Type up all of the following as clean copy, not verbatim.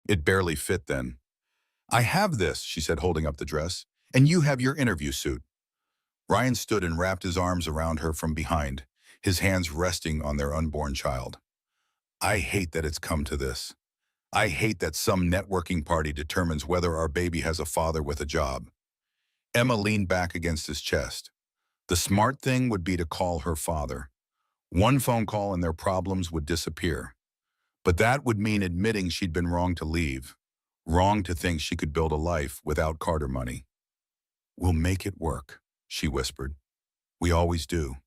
It barely fit then. "I have this," she said, holding up the dress, "and you have your interview suit." Ryan stood and wrapped his arms around her from behind, his hands resting on their unborn child. "I hate that it's come to this. I hate that some networking party determines whether our baby has a father with a job." Emma leaned back against his chest. The smart thing would be to call her father. One phone call and their problems would disappear. But that would mean admitting she'd been wrong to leave, wrong to think she could build a life without Carter money. "We'll make it work," she whispered. "We always do."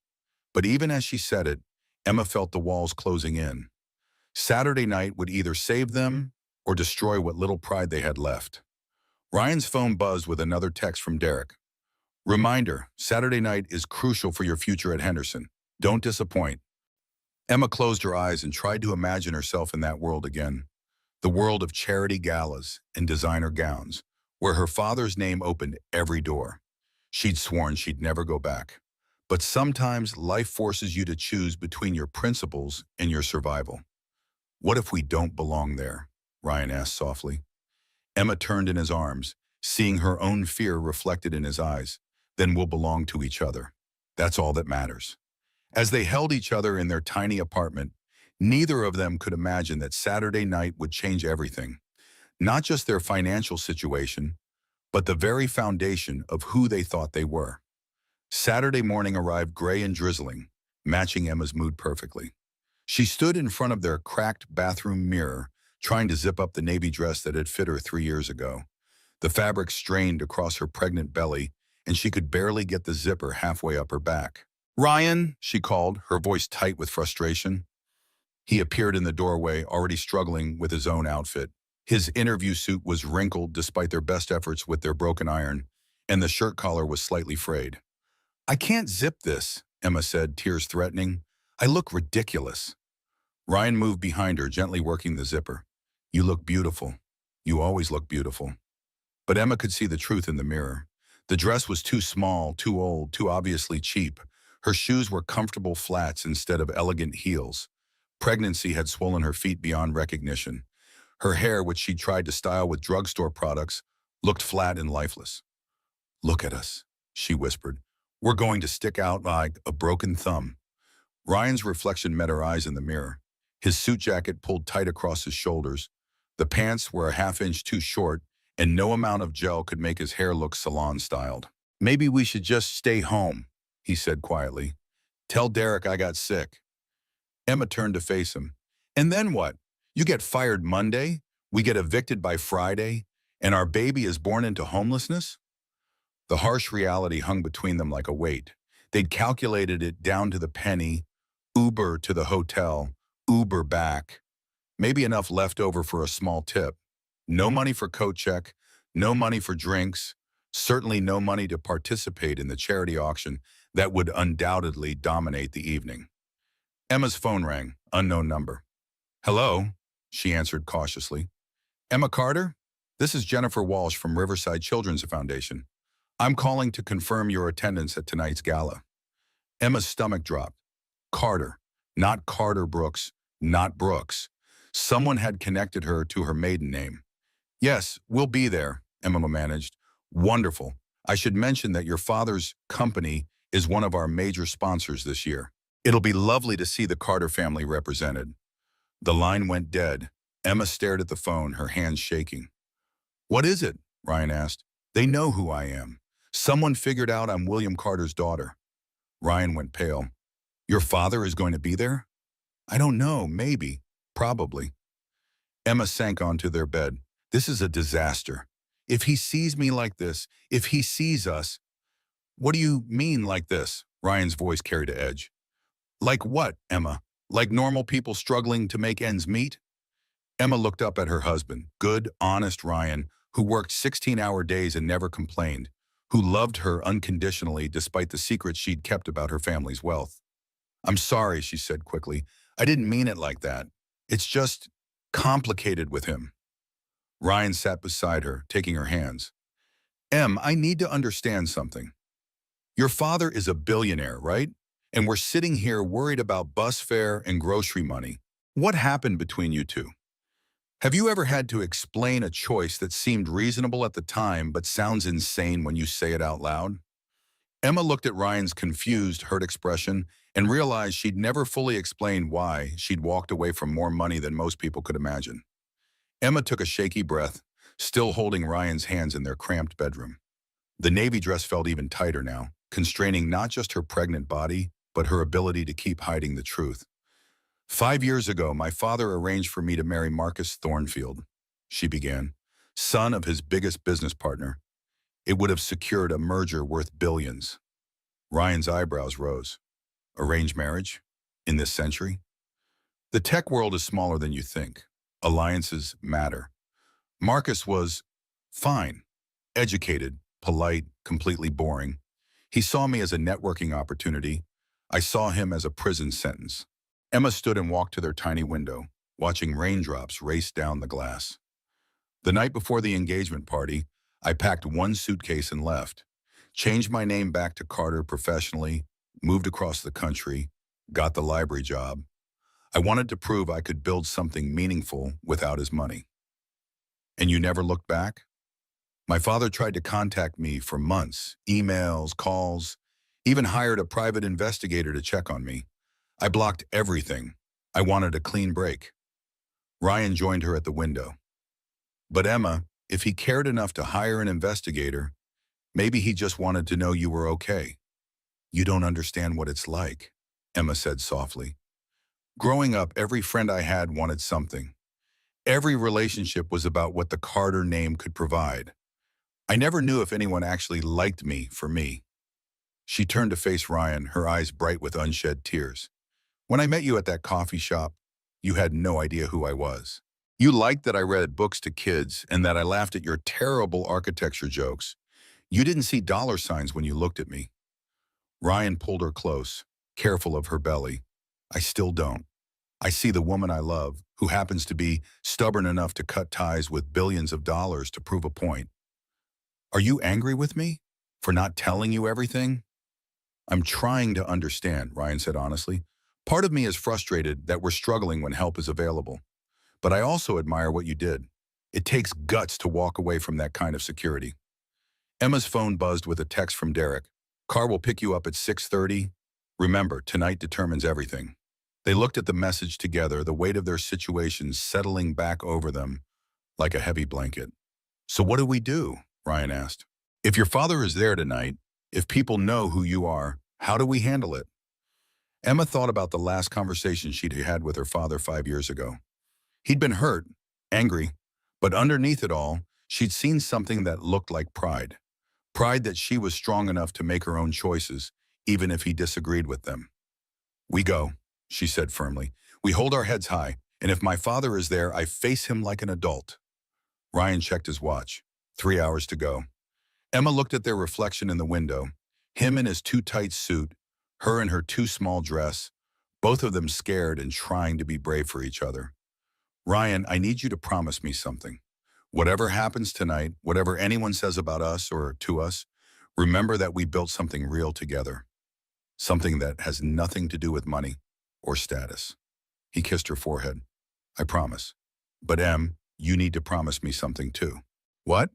But even as she said it, Emma felt the walls closing in. Saturday night would either save them or destroy what little pride they had left. Ryan's phone buzzed with another text from Derek. "Reminder, Saturday night is crucial for your future at Henderson. Don't disappoint." Emma closed her eyes and tried to imagine herself in that world again. The world of charity galas and designer gowns, where her father's name opened every door. She'd sworn she'd never go back. But sometimes life forces you to choose between your principles and your survival. "What if we don't belong there?" Ryan asked softly. Emma turned in his arms, seeing her own fear reflected in his eyes. "Then we'll belong to each other. That's all that matters." As they held each other in their tiny apartment, neither of them could imagine that Saturday night would change everything. Not just their financial situation, but the very foundation of who they thought they were. Saturday morning arrived gray and drizzling, matching Emma's mood perfectly. She stood in front of their cracked bathroom mirror, trying to zip up the navy dress that had fit her 3 years ago. The fabric strained across her pregnant belly, and she could barely get the zipper halfway up her back. "Ryan," she called, her voice tight with frustration. He appeared in the doorway, already struggling with his own outfit. His interview suit was wrinkled despite their best efforts with their broken iron, and the shirt collar was slightly frayed. "I can't zip this," Emma said, tears threatening. "I look ridiculous." Ryan moved behind her, gently working the zipper. "You look beautiful. You always look beautiful." But Emma could see the truth in the mirror. The dress was too small, too old, too obviously cheap. Her shoes were comfortable flats instead of elegant heels. Pregnancy had swollen her feet beyond recognition. Her hair, which she tried to style with drugstore products, looked flat and lifeless. "Look at us," she whispered. "We're going to stick out like a broken thumb." Ryan's reflection met her eyes in the mirror. His suit jacket pulled tight across his shoulders. The pants were a half-inch too short, and no amount of gel could make his hair look salon-styled. "Maybe we should just stay home," he said quietly. "Tell Derek I got sick." Emma turned to face him. "And then what? You get fired Monday, we get evicted by Friday, and our baby is born into homelessness?" The harsh reality hung between them like a weight. They'd calculated it down to the penny, Uber to the hotel, Uber back, maybe enough left over for a small tip. No money for coat check, no money for drinks, certainly no money to participate in the charity auction that would undoubtedly dominate the evening. Emma's phone rang, unknown number. "Hello," she answered cautiously. "Emma Carter? This is Jennifer Walsh from Riverside Children's Foundation. I'm calling to confirm your attendance at tonight's gala." Emma's stomach dropped. Carter, not Carter Brooks, not Brooks. Someone had connected her to her maiden name. "Yes, we'll be there," Emma managed. "Wonderful. I should mention that your father's company is one of our major sponsors this year. It'll be lovely to see the Carter family represented." The line went dead. Emma stared at the phone, her hands shaking. "What is it?" Ryan asked. "They know who I am. Someone figured out I'm William Carter's daughter." Ryan went pale. "Your father is going to be there?" "I don't know. Maybe. Probably." Emma sank onto their bed. "This is a disaster. If he sees me like this, if he sees us—" "What do you mean like this?" Ryan's voice carried a edge. "Like what, Emma? Like normal people struggling to make ends meet?" Emma looked up at her husband, good, honest Ryan, who worked 16-hour days and never complained, who loved her unconditionally despite the secrets she'd kept about her family's wealth. "I'm sorry," she said quickly. "I didn't mean it like that. It's just complicated with him." Ryan sat beside her, taking her hands. "Em, I need to understand something. Your father is a billionaire, right? And we're sitting here worried about bus fare and grocery money. What happened between you two?" Have you ever had to explain a choice that seemed reasonable at the time but sounds insane when you say it out loud? Emma looked at Ryan's confused, hurt expression and realized she'd never fully explained why she'd walked away from more money than most people could imagine. Emma took a shaky breath, still holding Ryan's hands in their cramped bedroom. The navy dress felt even tighter now, constraining not just her pregnant body, but her ability to keep hiding the truth. 5 years ago, my father arranged for me to marry Marcus Thornfield, she began, son of his biggest business partner. It would have secured a merger worth billions. Ryan's eyebrows rose. Arranged marriage? In this century? The tech world is smaller than you think. Alliances matter. Marcus was fine, educated, polite, completely boring. He saw me as a networking opportunity. I saw him as a prison sentence. Emma stood and walked to their tiny window, watching raindrops race down the glass. The night before the engagement party, I packed one suitcase and left, changed my name back to Carter professionally, moved across the country, got the library job. I wanted to prove I could build something meaningful without his money. And you never looked back? My father tried to contact me for months, emails, calls, even hired a private investigator to check on me. I blocked everything. I wanted a clean break. Ryan joined her at the window. But Emma, if he cared enough to hire an investigator, maybe he just wanted to know you were okay. You don't understand what it's like, Emma said softly. Growing up, every friend I had wanted something. Every relationship was about what the Carter name could provide. I never knew if anyone actually liked me for me. She turned to face Ryan, her eyes bright with unshed tears. When I met you at that coffee shop, you had no idea who I was. You liked that I read books to kids and that I laughed at your terrible architecture jokes. You didn't see dollar signs when you looked at me. Ryan pulled her close, careful of her belly. I still don't. I see the woman I love, who happens to be stubborn enough to cut ties with billions of dollars to prove a point. Are you angry with me for not telling you everything? I'm trying to understand, Ryan said honestly. Part of me is frustrated that we're struggling when help is available. But I also admire what you did. It takes guts to walk away from that kind of security. Emma's phone buzzed with a text from Derek. Car will pick you up at 6:30. Remember, tonight determines everything. They looked at the message together, the weight of their situation settling back over them like a heavy blanket. So what do we do? Ryan asked. If your father is there tonight, if people know who you are, how do we handle it? Emma thought about the last conversation she'd had with her father 5 years ago. He'd been hurt, angry, but underneath it all, she'd seen something that looked like pride. Pride that she was strong enough to make her own choices, even if he disagreed with them. We go, she said firmly. We hold our heads high, and if my father is there, I face him like an adult. Ryan checked his watch. 3 hours to go. Emma looked at their reflection in the window, him in his too tight suit, her in her too small dress, both of them scared and trying to be brave for each other. Ryan, I need you to promise me something. Whatever happens tonight, whatever anyone says about us or to us, remember that we built something real together. Something that has nothing to do with money or status. He kissed her forehead. I promise. But Em, you need to promise me something too. What?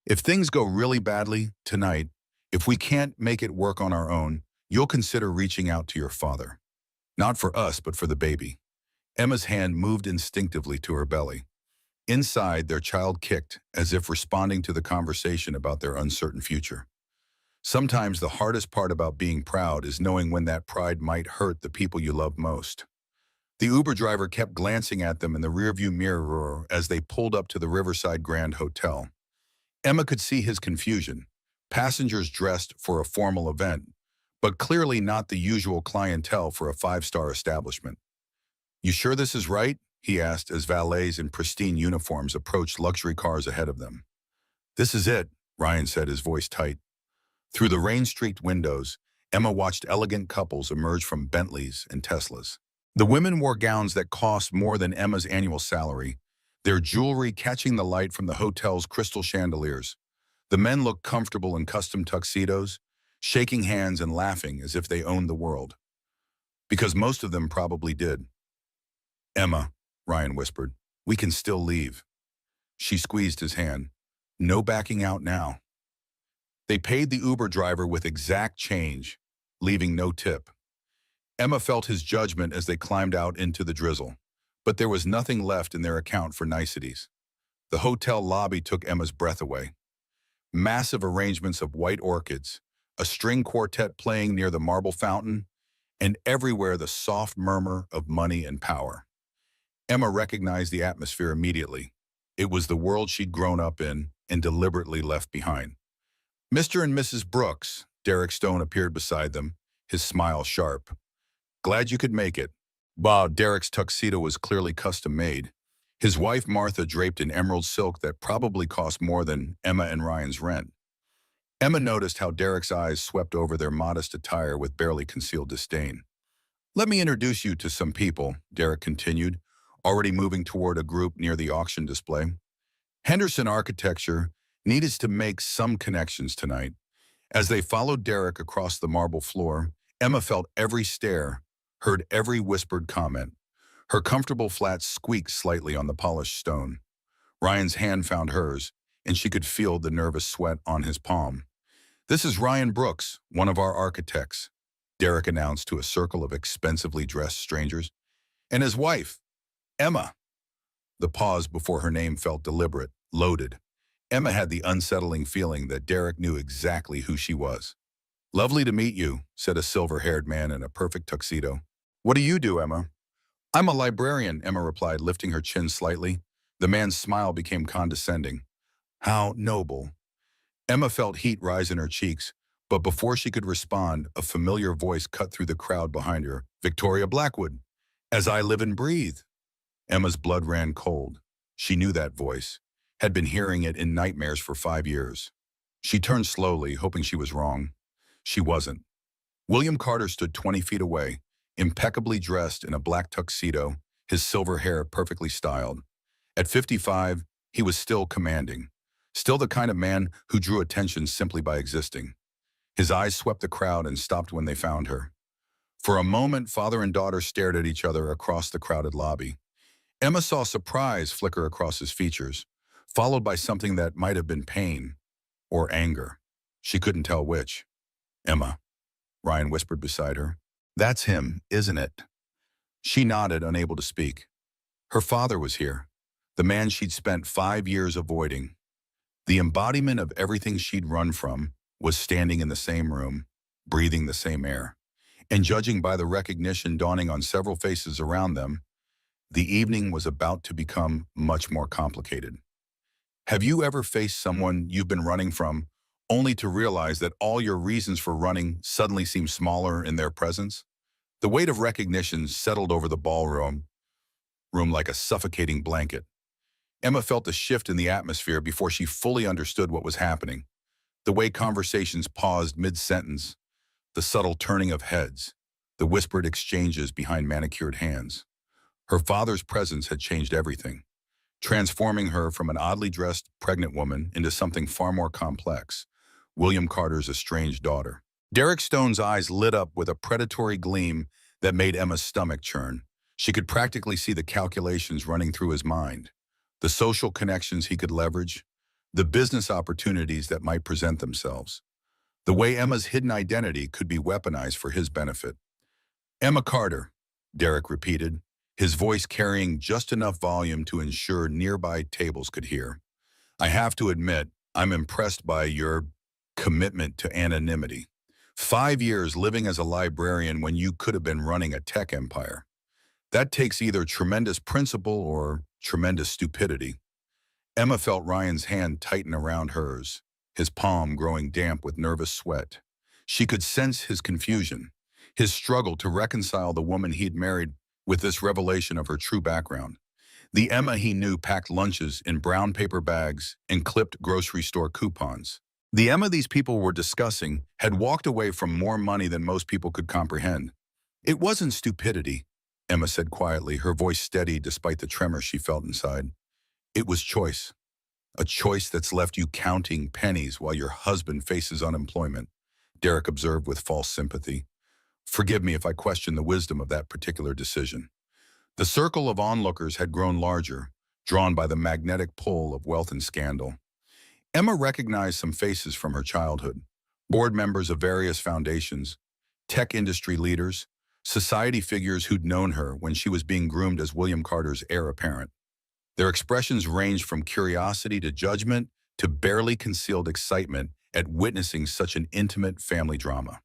If things go really badly tonight, if we can't make it work on our own, you'll consider reaching out to your father. Not for us, but for the baby. Emma's hand moved instinctively to her belly. Inside, their child kicked, as if responding to the conversation about their uncertain future. Sometimes the hardest part about being proud is knowing when that pride might hurt the people you love most. The Uber driver kept glancing at them in the rearview mirror as they pulled up to the Riverside Grand Hotel. Emma could see his confusion. Passengers dressed for a formal event, but clearly not the usual clientele for a five-star establishment. You sure this is right? He asked as valets in pristine uniforms approached luxury cars ahead of them. This is it, Ryan said, his voice tight. Through the rain-streaked windows, Emma watched elegant couples emerge from Bentleys and Teslas. The women wore gowns that cost more than Emma's annual salary, their jewelry catching the light from the hotel's crystal chandeliers. The men looked comfortable in custom tuxedos, shaking hands and laughing as if they owned the world. Because most of them probably did. Emma, Ryan whispered, We can still leave. She squeezed his hand. No backing out now. They paid the Uber driver with exact change, leaving no tip. Emma felt his judgment as they climbed out into the drizzle. But there was nothing left in their account for niceties. The hotel lobby took Emma's breath away. Massive arrangements of white orchids, a string quartet playing near the marble fountain, and everywhere the soft murmur of money and power. Emma recognized the atmosphere immediately. It was the world she'd grown up in and deliberately left behind. Mr. and Mrs. Brooks, Derek Stone appeared beside them, his smile sharp. Glad you could make it. Wow, Derek's tuxedo was clearly custom-made. His wife Martha draped in emerald silk that probably cost more than Emma and Ryan's rent. Emma noticed how Derek's eyes swept over their modest attire with barely concealed disdain. Let me introduce you to some people, Derek continued, already moving toward a group near the auction display. Henderson Architecture needed to make some connections tonight. As they followed Derek across the marble floor, Emma felt every stare, heard every whispered comment. Her comfortable flat squeaked slightly on the polished stone. Ryan's hand found hers, and she could feel the nervous sweat on his palm. This is Ryan Brooks, one of our architects, Derek announced to a circle of expensively dressed strangers. And his wife, Emma. The pause before her name felt deliberate, loaded. Emma had the unsettling feeling that Derek knew exactly who she was. Lovely to meet you, said a silver-haired man in a perfect tuxedo. What do you do, Emma? I'm a librarian, Emma replied, lifting her chin slightly. The man's smile became condescending. How noble. Emma felt heat rise in her cheeks, but before she could respond, a familiar voice cut through the crowd behind her. Victoria Blackwood. As I live and breathe. Emma's blood ran cold. She knew that voice, had been hearing it in nightmares for 5 years. She turned slowly, hoping she was wrong. She wasn't. William Carter stood 20 feet away, impeccably dressed in a black tuxedo, his silver hair perfectly styled. At 55, he was still commanding, still the kind of man who drew attention simply by existing. His eyes swept the crowd and stopped when they found her. For a moment, father and daughter stared at each other across the crowded lobby. Emma saw surprise flicker across his features, followed by something that might have been pain or anger. She couldn't tell which. Emma, Ryan whispered beside her. That's him, isn't it? She nodded, unable to speak. Her father was here, the man she'd spent 5 years avoiding. The embodiment of everything she'd run from was standing in the same room, breathing the same air. And judging by the recognition dawning on several faces around them, the evening was about to become much more complicated. Have you ever faced someone you've been running from, only to realize that all your reasons for running suddenly seem smaller in their presence? The weight of recognition settled over the ballroom like a suffocating blanket. Emma felt a shift in the atmosphere before she fully understood what was happening. The way conversations paused mid-sentence, the subtle turning of heads, the whispered exchanges behind manicured hands. Her father's presence had changed everything, transforming her from an oddly dressed pregnant woman into something far more complex, William Carter's estranged daughter. Derek Stone's eyes lit up with a predatory gleam that made Emma's stomach churn. She could practically see the calculations running through his mind, the social connections he could leverage, the business opportunities that might present themselves, the way Emma's hidden identity could be weaponized for his benefit. Emma Carter, Derek repeated, his voice carrying just enough volume to ensure nearby tables could hear. I have to admit, I'm impressed by your commitment to anonymity. 5 years living as a librarian when you could have been running a tech empire. That takes either tremendous principle or tremendous stupidity. Emma felt Ryan's hand tighten around hers, his palm growing damp with nervous sweat. She could sense his confusion, his struggle to reconcile the woman he'd married with this revelation of her true background. The Emma he knew packed lunches in brown paper bags and clipped grocery store coupons. The Emma these people were discussing had walked away from more money than most people could comprehend. It wasn't stupidity, Emma said quietly, her voice steady despite the tremor she felt inside. It was choice. A choice that's left you counting pennies while your husband faces unemployment, Derek observed with false sympathy. Forgive me if I question the wisdom of that particular decision. The circle of onlookers had grown larger, drawn by the magnetic pull of wealth and scandal. Emma recognized some faces from her childhood: board members of various foundations, tech industry leaders, society figures who'd known her when she was being groomed as William Carter's heir apparent. Their expressions ranged from curiosity to judgment to barely concealed excitement at witnessing such an intimate family drama.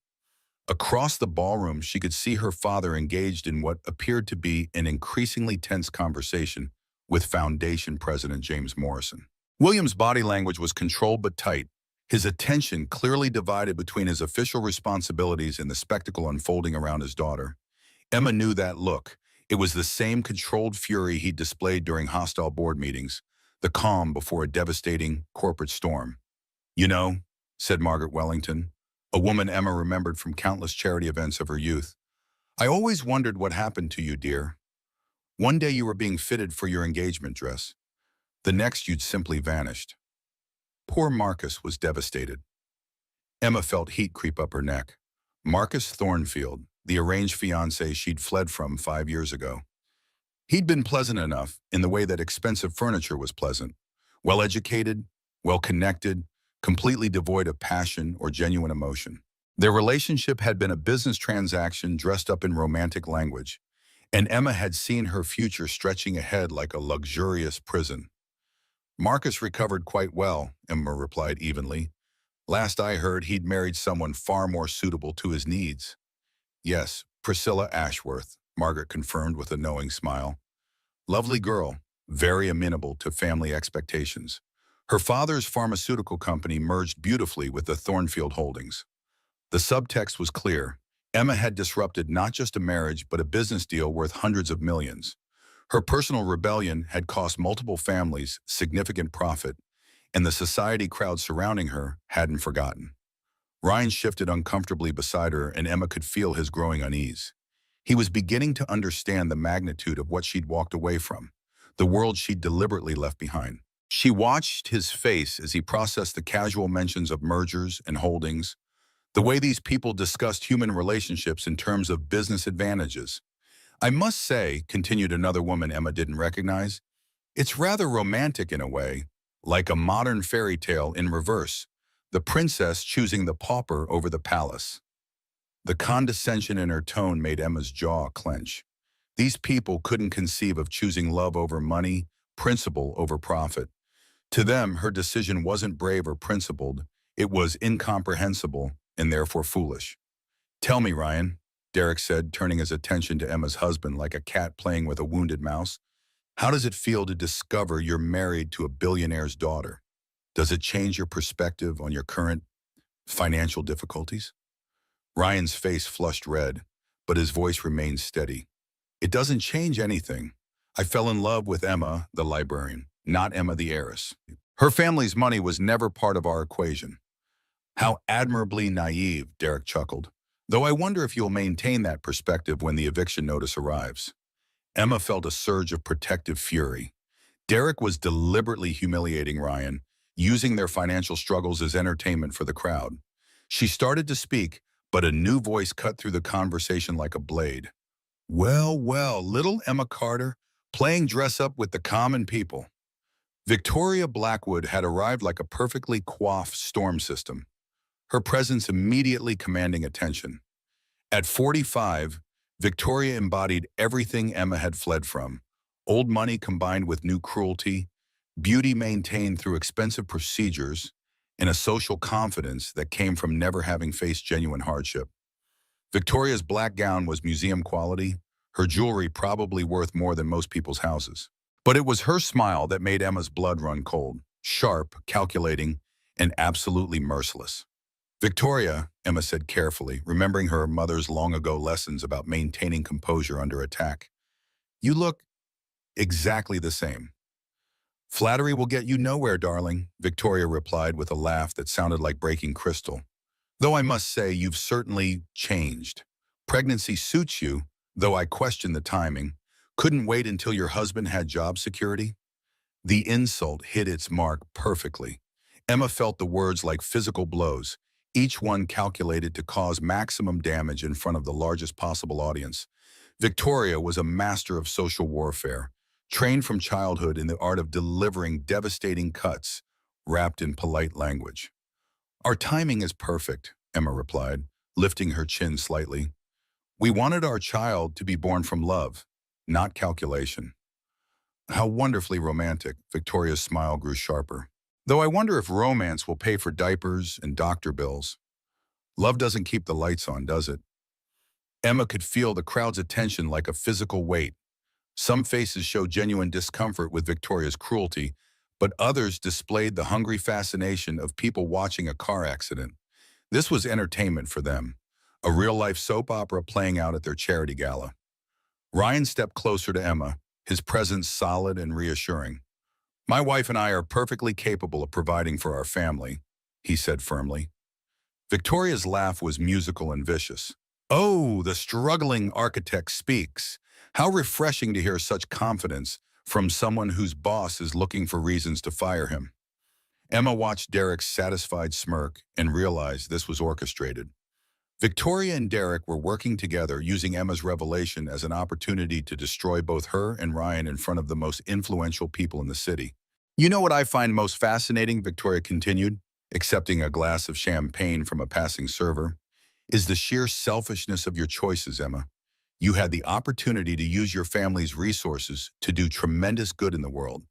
Across the ballroom, she could see her father engaged in what appeared to be an increasingly tense conversation with Foundation President James Morrison. William's body language was controlled but tight, his attention clearly divided between his official responsibilities and the spectacle unfolding around his daughter. Emma knew that look. It was the same controlled fury he displayed during hostile board meetings, the calm before a devastating corporate storm. "You know," said Margaret Wellington, a woman Emma remembered from countless charity events of her youth, "I always wondered what happened to you, dear. One day you were being fitted for your engagement dress. The next you'd simply vanished." Poor Marcus was devastated. Emma felt heat creep up her neck. Marcus Thornfield, the arranged fiancé she'd fled from 5 years ago. He'd been pleasant enough in the way that expensive furniture was pleasant. Well-educated, well-connected, completely devoid of passion or genuine emotion. Their relationship had been a business transaction dressed up in romantic language, and Emma had seen her future stretching ahead like a luxurious prison. "Marcus recovered quite well," Emma replied evenly. "Last I heard, he'd married someone far more suitable to his needs." "Yes, Priscilla Ashworth," Margaret confirmed with a knowing smile. "Lovely girl, very amenable to family expectations. Her father's pharmaceutical company merged beautifully with the Thornfield Holdings." The subtext was clear. Emma had disrupted not just a marriage, but a business deal worth hundreds of millions. Her personal rebellion had cost multiple families significant profit, and the society crowd surrounding her hadn't forgotten. Ryan shifted uncomfortably beside her, and Emma could feel his growing unease. He was beginning to understand the magnitude of what she'd walked away from, the world she'd deliberately left behind. She watched his face as he processed the casual mentions of mergers and holdings, the way these people discussed human relationships in terms of business advantages. "I must say," continued another woman Emma didn't recognize, "it's rather romantic in a way, like a modern fairy tale in reverse, the princess choosing the pauper over the palace." The condescension in her tone made Emma's jaw clench. These people couldn't conceive of choosing love over money, principle over profit. To them, her decision wasn't brave or principled, it was incomprehensible and therefore foolish. "Tell me, Ryan," Derek said, turning his attention to Emma's husband like a cat playing with a wounded mouse, "how does it feel to discover you're married to a billionaire's daughter? Does it change your perspective on your current financial difficulties?" Ryan's face flushed red, but his voice remained steady. "It doesn't change anything. I fell in love with Emma, the librarian, not Emma the heiress. Her family's money was never part of our equation." "How admirably naive," Derek chuckled. "Though I wonder if you'll maintain that perspective when the eviction notice arrives." Emma felt a surge of protective fury. Derek was deliberately humiliating Ryan, using their financial struggles as entertainment for the crowd. She started to speak, but a new voice cut through the conversation like a blade. "Well, well, little Emma Carter, playing dress-up with the common people." Victoria Blackwood had arrived like a perfectly coiffed storm system, her presence immediately commanding attention. At 45, Victoria embodied everything Emma had fled from: old money combined with new cruelty, beauty maintained through expensive procedures, and a social confidence that came from never having faced genuine hardship. Victoria's black gown was museum quality, her jewelry probably worth more than most people's houses. But it was her smile that made Emma's blood run cold, sharp, calculating, and absolutely merciless. "Victoria," Emma said carefully, remembering her mother's long-ago lessons about maintaining composure under attack, "you look exactly the same." "Flattery will get you nowhere, darling," Victoria replied with a laugh that sounded like breaking crystal. "Though I must say you've certainly changed. Pregnancy suits you, though I question the timing. Couldn't wait until your husband had job security?" The insult hit its mark perfectly. Emma felt the words like physical blows, each one calculated to cause maximum damage in front of the largest possible audience. Victoria was a master of social warfare, trained from childhood in the art of delivering devastating cuts wrapped in polite language. Our timing is perfect, Emma replied, lifting her chin slightly. We wanted our child to be born from love, not calculation. How wonderfully romantic, Victoria's smile grew sharper. Though I wonder if romance will pay for diapers and doctor bills. Love doesn't keep the lights on, does it? Emma could feel the crowd's attention like a physical weight. Some faces showed genuine discomfort with Victoria's cruelty, but others displayed the hungry fascination of people watching a car accident. This was entertainment for them, a real-life soap opera playing out at their charity gala. Ryan stepped closer to Emma, his presence solid and reassuring. My wife and I are perfectly capable of providing for our family, he said firmly. Victoria's laugh was musical and vicious. Oh, the struggling architect speaks. How refreshing to hear such confidence from someone whose boss is looking for reasons to fire him. Emma watched Derek's satisfied smirk and realized this was orchestrated. Victoria and Derek were working together, using Emma's revelation as an opportunity to destroy both her and Ryan in front of the most influential people in the city. You know what I find most fascinating, Victoria continued, accepting a glass of champagne from a passing server, is the sheer selfishness of your choices, Emma. You had the opportunity to use your family's resources to do tremendous good in the world.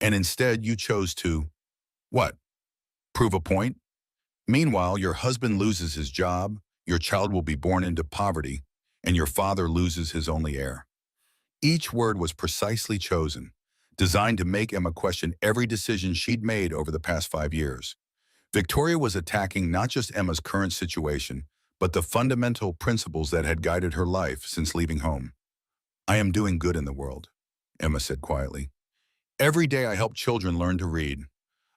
And instead you chose to, what? Prove a point? Meanwhile, your husband loses his job, your child will be born into poverty, and your father loses his only heir. Each word was precisely chosen, designed to make Emma question every decision she'd made over the past 5 years. Victoria was attacking not just Emma's current situation, but the fundamental principles that had guided her life since leaving home. I am doing good in the world, Emma said quietly. Every day I help children learn to read.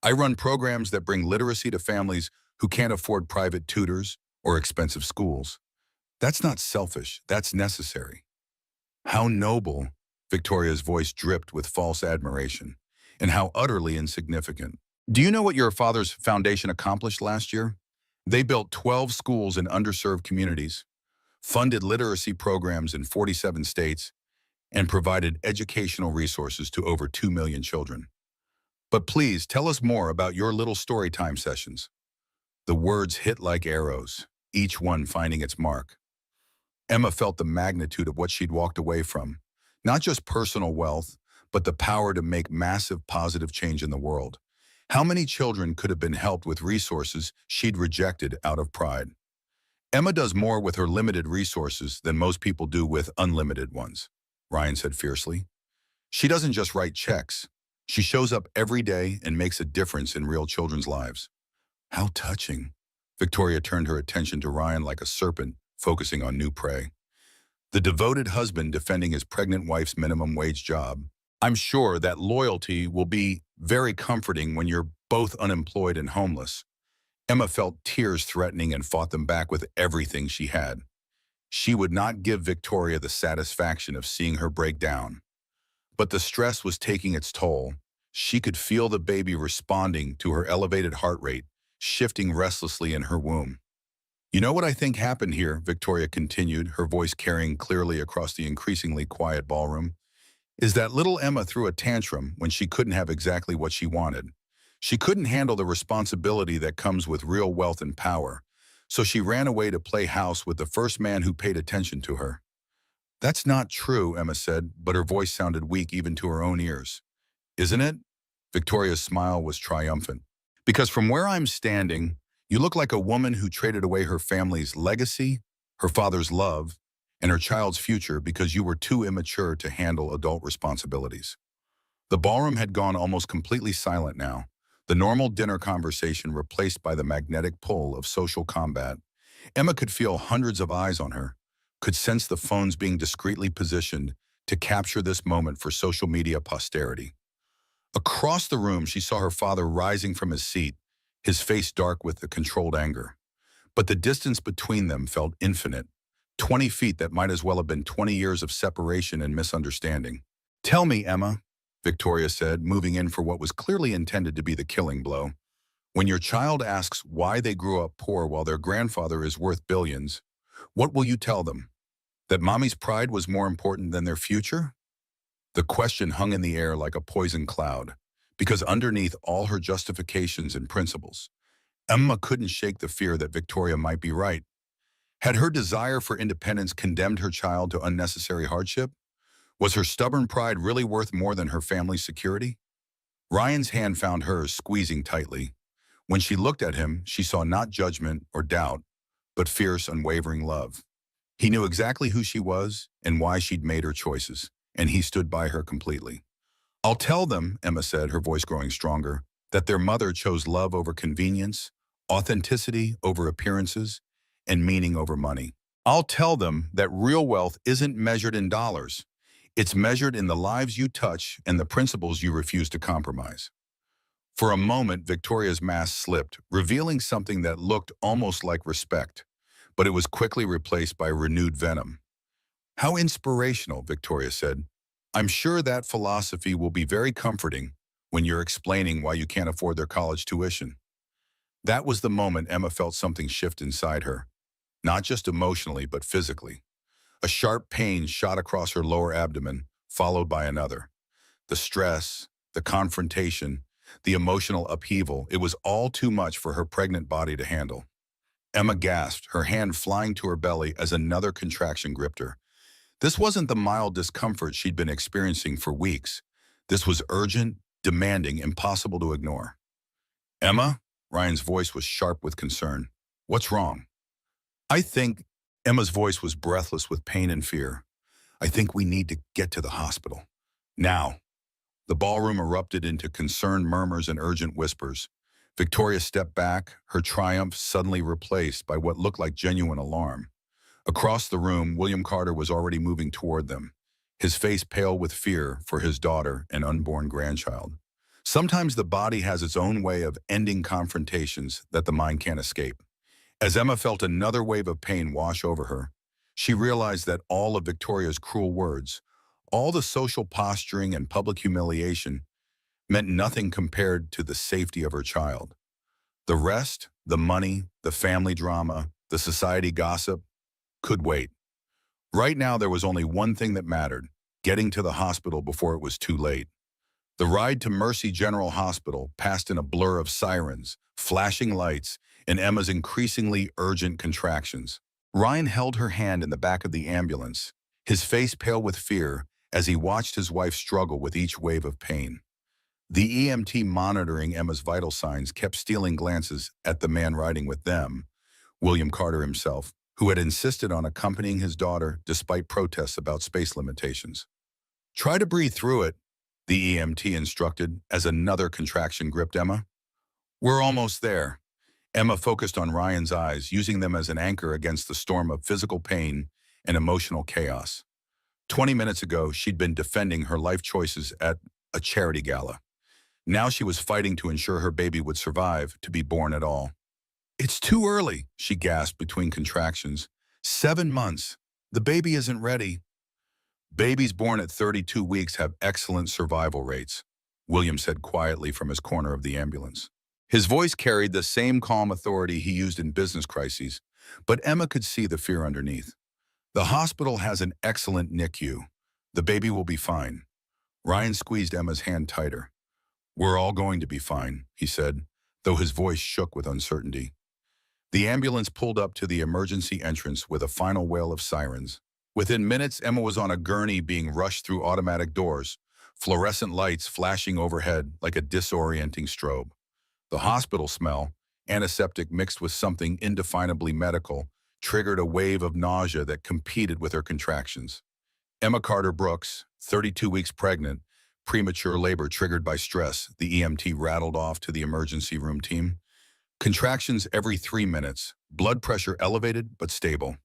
I run programs that bring literacy to families who can't afford private tutors or expensive schools. That's not selfish, that's necessary. How noble, Victoria's voice dripped with false admiration, and how utterly insignificant. Do you know what your father's foundation accomplished last year? They built 12 schools in underserved communities, funded literacy programs in 47 states, and provided educational resources to over 2 million children. But please tell us more about your little story time sessions. The words hit like arrows, each one finding its mark. Emma felt the magnitude of what she'd walked away from, not just personal wealth, but the power to make massive positive change in the world. How many children could have been helped with resources she'd rejected out of pride? Emma does more with her limited resources than most people do with unlimited ones, Ryan said fiercely. She doesn't just write checks. She shows up every day and makes a difference in real children's lives. How touching. Victoria turned her attention to Ryan like a serpent, focusing on new prey. The devoted husband defending his pregnant wife's minimum wage job. I'm sure that loyalty will be very comforting when you're both unemployed and homeless. Emma felt tears threatening and fought them back with everything she had. She would not give Victoria the satisfaction of seeing her break down. But the stress was taking its toll. She could feel the baby responding to her elevated heart rate, shifting restlessly in her womb. You know what I think happened here, Victoria continued, her voice carrying clearly across the increasingly quiet ballroom, is that little Emma threw a tantrum when she couldn't have exactly what she wanted. She couldn't handle the responsibility that comes with real wealth and power, so she ran away to play house with the first man who paid attention to her. That's not true, Emma said, but her voice sounded weak even to her own ears. Isn't it? Victoria's smile was triumphant. Because from where I'm standing, you look like a woman who traded away her family's legacy, her father's love, and her child's future because you were too immature to handle adult responsibilities. The ballroom had gone almost completely silent now, the normal dinner conversation replaced by the magnetic pull of social combat. Emma could feel hundreds of eyes on her, could sense the phones being discreetly positioned to capture this moment for social media posterity. Across the room, she saw her father rising from his seat, his face dark with the controlled anger. But the distance between them felt infinite, 20 feet that might as well have been 20 years of separation and misunderstanding. Tell me, Emma, Victoria said, moving in for what was clearly intended to be the killing blow. When your child asks why they grew up poor while their grandfather is worth billions, what will you tell them? That mommy's pride was more important than their future? The question hung in the air like a poison cloud, because underneath all her justifications and principles, Emma couldn't shake the fear that Victoria might be right. Had her desire for independence condemned her child to unnecessary hardship? Was her stubborn pride really worth more than her family's security? Ryan's hand found hers, squeezing tightly. When she looked at him, she saw not judgment or doubt, but fierce, unwavering love. He knew exactly who she was and why she'd made her choices, and he stood by her completely. "I'll tell them," Emma said, her voice growing stronger, "that their mother chose love over convenience, authenticity over appearances, and meaning over money. I'll tell them that real wealth isn't measured in dollars. It's measured in the lives you touch and the principles you refuse to compromise." For a moment, Victoria's mask slipped, revealing something that looked almost like respect, but it was quickly replaced by renewed venom. "How inspirational," Victoria said. "I'm sure that philosophy will be very comforting when you're explaining why you can't afford their college tuition." That was the moment Emma felt something shift inside her, not just emotionally, but physically. A sharp pain shot across her lower abdomen, followed by another. The stress, the confrontation, the emotional upheaval, it was all too much for her pregnant body to handle. Emma gasped, her hand flying to her belly as another contraction gripped her. This wasn't the mild discomfort she'd been experiencing for weeks. This was urgent, demanding, impossible to ignore. "Emma?" Ryan's voice was sharp with concern. "What's wrong?" "I think," Emma's voice was breathless with pain and fear, "I think we need to get to the hospital. Now." The ballroom erupted into concerned murmurs and urgent whispers. Victoria stepped back, her triumph suddenly replaced by what looked like genuine alarm. Across the room, William Carter was already moving toward them, his face pale with fear for his daughter and unborn grandchild. Sometimes the body has its own way of ending confrontations that the mind can't escape. As Emma felt another wave of pain wash over her, she realized that all of Victoria's cruel words, all the social posturing and public humiliation, meant nothing compared to the safety of her child. The rest, the money, the family drama, the society gossip, could wait. Right now there was only one thing that mattered: getting to the hospital before it was too late. The ride to Mercy General Hospital passed in a blur of sirens, flashing lights, and Emma's increasingly urgent contractions. Ryan held her hand in the back of the ambulance, his face pale with fear as he watched his wife struggle with each wave of pain. The EMT monitoring Emma's vital signs kept stealing glances at the man riding with them, William Carter himself, who had insisted on accompanying his daughter despite protests about space limitations. "Try to breathe through it," the EMT instructed as another contraction gripped Emma. "We're almost there." Emma focused on Ryan's eyes, using them as an anchor against the storm of physical pain and emotional chaos. 20 minutes ago, she'd been defending her life choices at a charity gala. Now she was fighting to ensure her baby would survive to be born at all. "It's too early," she gasped between contractions. 7 months. The baby isn't ready." "Babies born at 32 weeks have excellent survival rates," William said quietly from his corner of the ambulance. His voice carried the same calm authority he used in business crises, but Emma could see the fear underneath. "The hospital has an excellent NICU. The baby will be fine." Ryan squeezed Emma's hand tighter. "We're all going to be fine," he said, though his voice shook with uncertainty. The ambulance pulled up to the emergency entrance with a final wail of sirens. Within minutes, Emma was on a gurney being rushed through automatic doors, fluorescent lights flashing overhead like a disorienting strobe. The hospital smell, antiseptic mixed with something indefinably medical, triggered a wave of nausea that competed with her contractions. Emma Carter Brooks, 32 weeks pregnant, premature labor triggered by stress, the EMT rattled off to the emergency room team. Contractions every 3 minutes, blood pressure elevated but stable.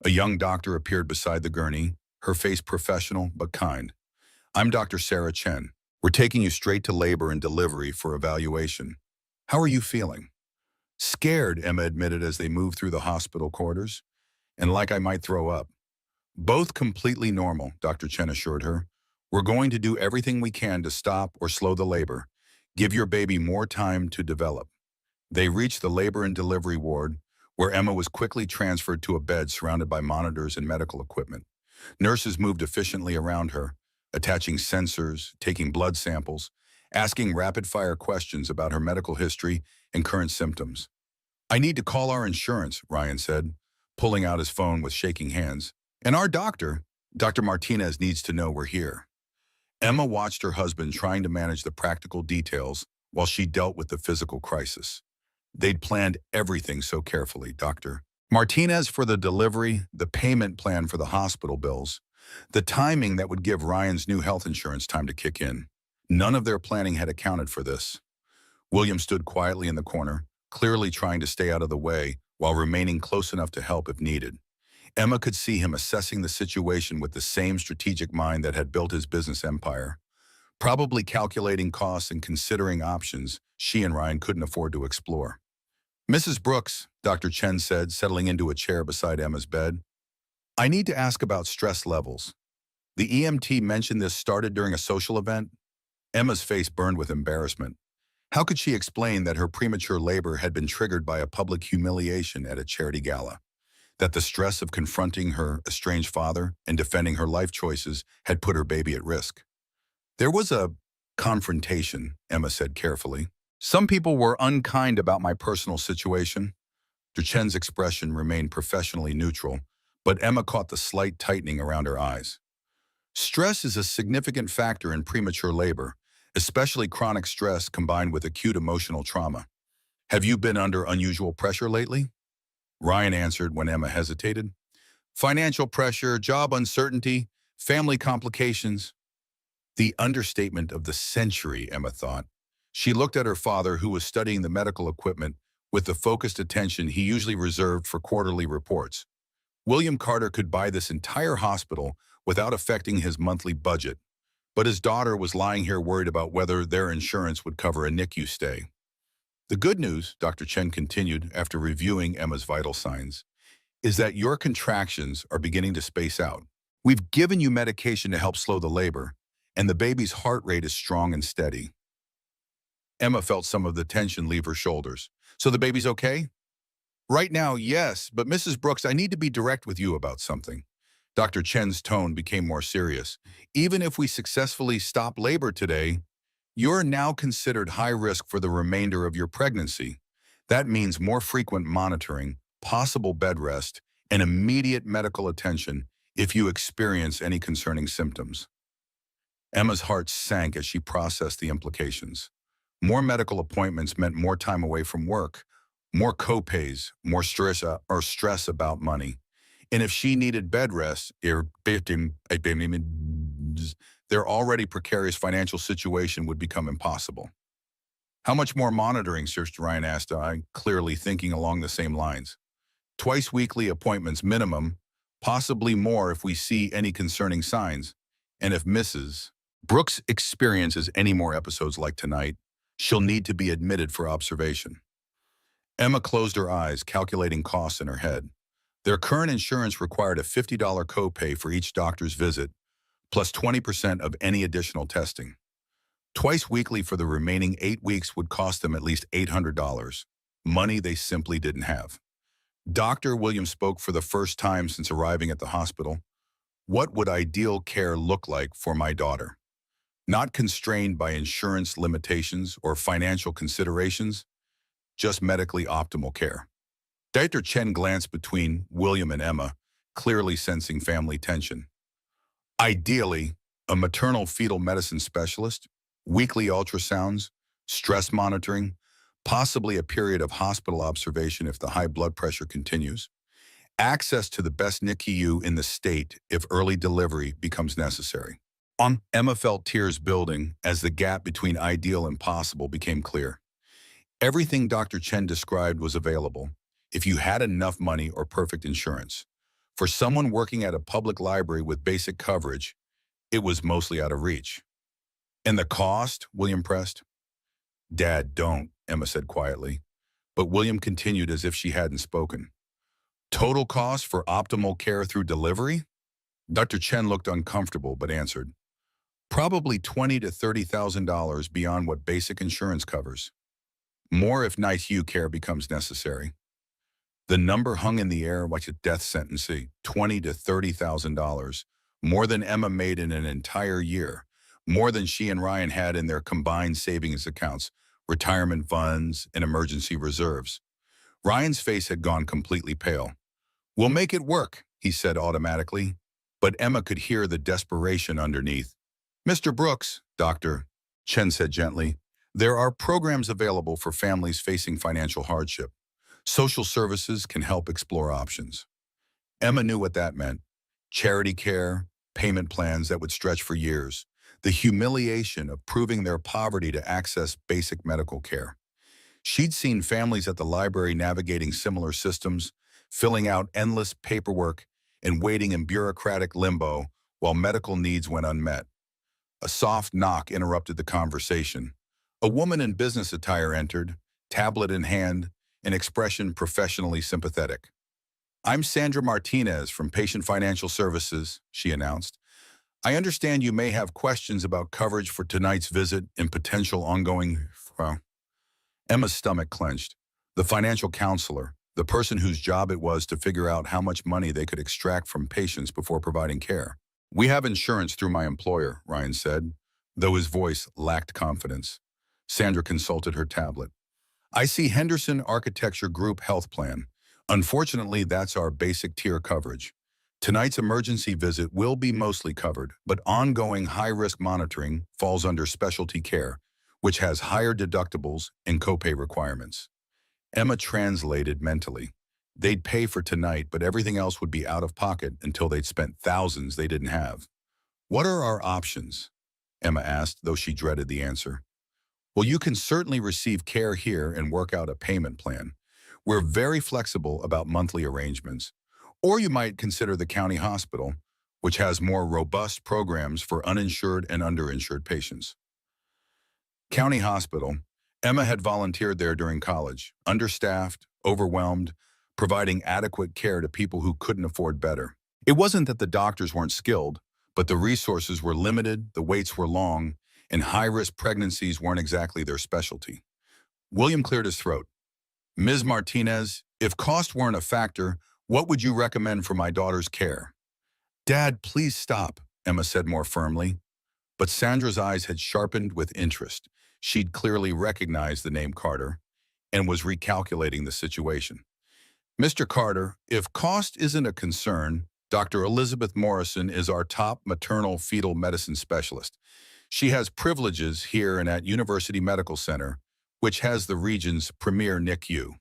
A young doctor appeared beside the gurney, her face professional but kind. "I'm Dr. Sarah Chen. We're taking you straight to labor and delivery for evaluation. How are you feeling?" "Scared," Emma admitted as they moved through the hospital corridors, "and like I might throw up." "Both completely normal," Dr. Chen assured her. "We're going to do everything we can to stop or slow the labor. Give your baby more time to develop." They reached the labor and delivery ward, where Emma was quickly transferred to a bed surrounded by monitors and medical equipment. Nurses moved efficiently around her, attaching sensors, taking blood samples, asking rapid-fire questions about her medical history and current symptoms. "I need to call our insurance," Ryan said, pulling out his phone with shaking hands. "And our doctor, Dr. Martinez, needs to know we're here." Emma watched her husband trying to manage the practical details while she dealt with the physical crisis. They'd planned everything so carefully, Dr. Martinez for the delivery, the payment plan for the hospital bills, the timing that would give Ryan's new health insurance time to kick in. None of their planning had accounted for this. William stood quietly in the corner, clearly trying to stay out of the way while remaining close enough to help if needed. Emma could see him assessing the situation with the same strategic mind that had built his business empire, probably calculating costs and considering options she and Ryan couldn't afford to explore. "Mrs. Brooks," Dr. Chen said, settling into a chair beside Emma's bed, "I need to ask about stress levels. The EMT mentioned this started during a social event." Emma's face burned with embarrassment. How could she explain that her premature labor had been triggered by a public humiliation at a charity gala? That the stress of confronting her estranged father and defending her life choices had put her baby at risk? "There was a confrontation," Emma said carefully. "Some people were unkind about my personal situation." Chen's expression remained professionally neutral, but Emma caught the slight tightening around her eyes. "Stress is a significant factor in premature labor, especially chronic stress combined with acute emotional trauma. Have you been under unusual pressure lately?" Ryan answered when Emma hesitated. "Financial pressure, job uncertainty, family complications." The understatement of the century, Emma thought. She looked at her father, who was studying the medical equipment with the focused attention he usually reserved for quarterly reports. William Carter could buy this entire hospital without affecting his monthly budget, but his daughter was lying here worried about whether their insurance would cover a NICU stay. "The good news," Dr. Chen continued after reviewing Emma's vital signs, "is that your contractions are beginning to space out. We've given you medication to help slow the labor, and the baby's heart rate is strong and steady." Emma felt some of the tension leave her shoulders. "So the baby's okay?" "Right now, yes, but Mrs. Brooks, I need to be direct with you about something." Dr. Chen's tone became more serious. "Even if we successfully stop labor today, you're now considered high risk for the remainder of your pregnancy. That means more frequent monitoring, possible bed rest, and immediate medical attention if you experience any concerning symptoms." Emma's heart sank as she processed the implications. More medical appointments meant more time away from work, more co-pays, more stress about money. And if she needed bed rest, their already precarious financial situation would become impossible. "How much more monitoring?" Sir Ryan asked, clearly thinking along the same lines. "Twice weekly appointments minimum, possibly more if we see any concerning signs. And if Mrs. Brooks experiences any more episodes like tonight, she'll need to be admitted for observation." Emma closed her eyes, calculating costs in her head. Their current insurance required a $50 copay for each doctor's visit, plus 20% of any additional testing. Twice weekly for the remaining 8 weeks would cost them at least $800, money they simply didn't have. Dr. Williams spoke for the first time since arriving at the hospital. "What would ideal care look like for my daughter? Not constrained by insurance limitations or financial considerations, just medically optimal care." Dr. Chen glanced between William and Emma, clearly sensing family tension. "Ideally, a maternal fetal medicine specialist, weekly ultrasounds, stress monitoring, possibly a period of hospital observation if the high blood pressure continues, access to the best NICU in the state if early delivery becomes necessary." Emma felt tears building as the gap between ideal and possible became clear. Everything Dr. Chen described was available if you had enough money or perfect insurance. For someone working at a public library with basic coverage, it was mostly out of reach. "And the cost?" William pressed. "Dad, don't," Emma said quietly. But William continued as if she hadn't spoken. "Total cost for optimal care through delivery?" Dr. Chen looked uncomfortable but answered, "Probably $20,000 to $30,000 beyond what basic insurance covers. More if NICU care becomes necessary." The number hung in the air like a death sentence, $20,000 to $30,000, more than Emma made in an entire year, more than she and Ryan had in their combined savings accounts, retirement funds, and emergency reserves. Ryan's face had gone completely pale. "We'll make it work," he said automatically, but Emma could hear the desperation underneath. "Mr. Brooks," Dr. Chen said gently, "there are programs available for families facing financial hardship. Social services can help explore options." Emma knew what that meant. Charity care, payment plans that would stretch for years, the humiliation of proving their poverty to access basic medical care. She'd seen families at the library navigating similar systems, filling out endless paperwork and waiting in bureaucratic limbo while medical needs went unmet. A soft knock interrupted the conversation. A woman in business attire entered, tablet in hand, an expression professionally sympathetic. "I'm Sandra Martinez from Patient Financial Services," she announced. "I understand you may have questions about coverage for tonight's visit and potential ongoing..." Well, Emma's stomach clenched. The financial counselor, the person whose job it was to figure out how much money they could extract from patients before providing care. "We have insurance through my employer," Ryan said, though his voice lacked confidence. Sandra consulted her tablet. "I see Henderson Architecture Group Health Plan. Unfortunately, that's our basic tier coverage. Tonight's emergency visit will be mostly covered, but ongoing high-risk monitoring falls under specialty care, which has higher deductibles and copay requirements." Emma translated mentally. They'd pay for tonight, but everything else would be out of pocket until they'd spent thousands they didn't have. "What are our options?" Emma asked, though she dreaded the answer. "Well, you can certainly receive care here and work out a payment plan. We're very flexible about monthly arrangements. Or you might consider the county hospital, which has more robust programs for uninsured and underinsured patients." County Hospital. Emma had volunteered there during college, understaffed, overwhelmed, providing adequate care to people who couldn't afford better. It wasn't that the doctors weren't skilled, but the resources were limited, the waits were long, and high-risk pregnancies weren't exactly their specialty. William cleared his throat. "Ms. Martinez, if cost weren't a factor, what would you recommend for my daughter's care?" "Dad, please stop," Emma said more firmly. But Sandra's eyes had sharpened with interest. She'd clearly recognized the name Carter and was recalculating the situation. "Mr. Carter, if cost isn't a concern, Dr. Elizabeth Morrison is our top maternal fetal medicine specialist. She has privileges here and at University Medical Center, which has the region's premier NICU.